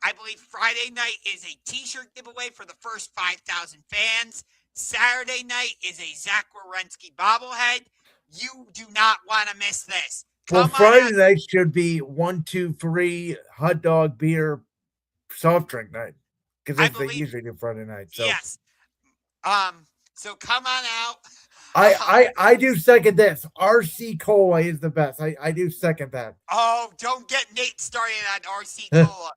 I believe Friday night is a T-shirt giveaway for the first 5,000 fans. Saturday night is a Zach Wierenski bobblehead. You do not want to miss this. Well, Come on Friday out. night should be 1, 2, 3 hot dog, beer, soft drink night because I that's what they believe- usually do Friday night. So Yes. So come on out. I do second this. RC Cola is the best. I do second that. Oh, don't get Nate started on RC Cola.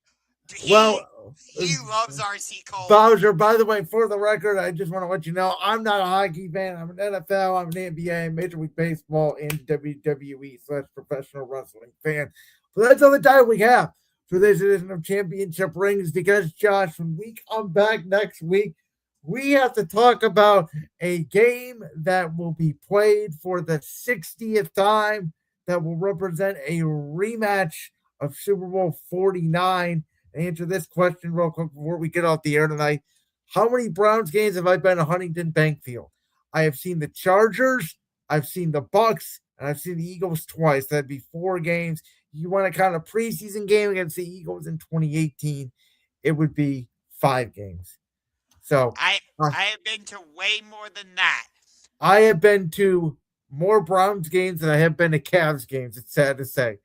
He loves RC Cola. Bowser, by the way, for the record, I just want to let you know I'm not a hockey fan. I'm an NFL, I'm an NBA, Major League Baseball, and WWE/professional wrestling fan. But that's all the time we have for this edition of Championship Rings because, Josh, when we come back next week, we have to talk about a game that will be played for the 60th time that will represent a rematch of Super Bowl 49. Answer this question real quick before we get off the air tonight. How many Browns games have I been at Huntington Bank Field? I have seen the Chargers, I've seen the Bucks, and I've seen the Eagles twice. That'd be 4 games. You want to count a preseason game against the Eagles in 2018, it would be 5 games. So I have been to way more than that. I have been to more Browns games than I have been to Cavs games. It's sad to say.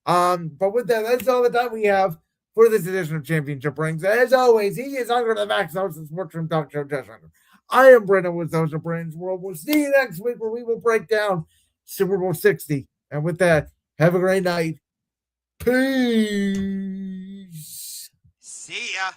But with that, that's all the time we have for this edition of Championship Rings. As always, he is Ungar the Max House of Sports Room Talk Show, Josh Ungar. I am Brendan with those of Brandon's World. We'll see you next week where we will break down Super Bowl 60. And with that, have a great night. Peace. See ya.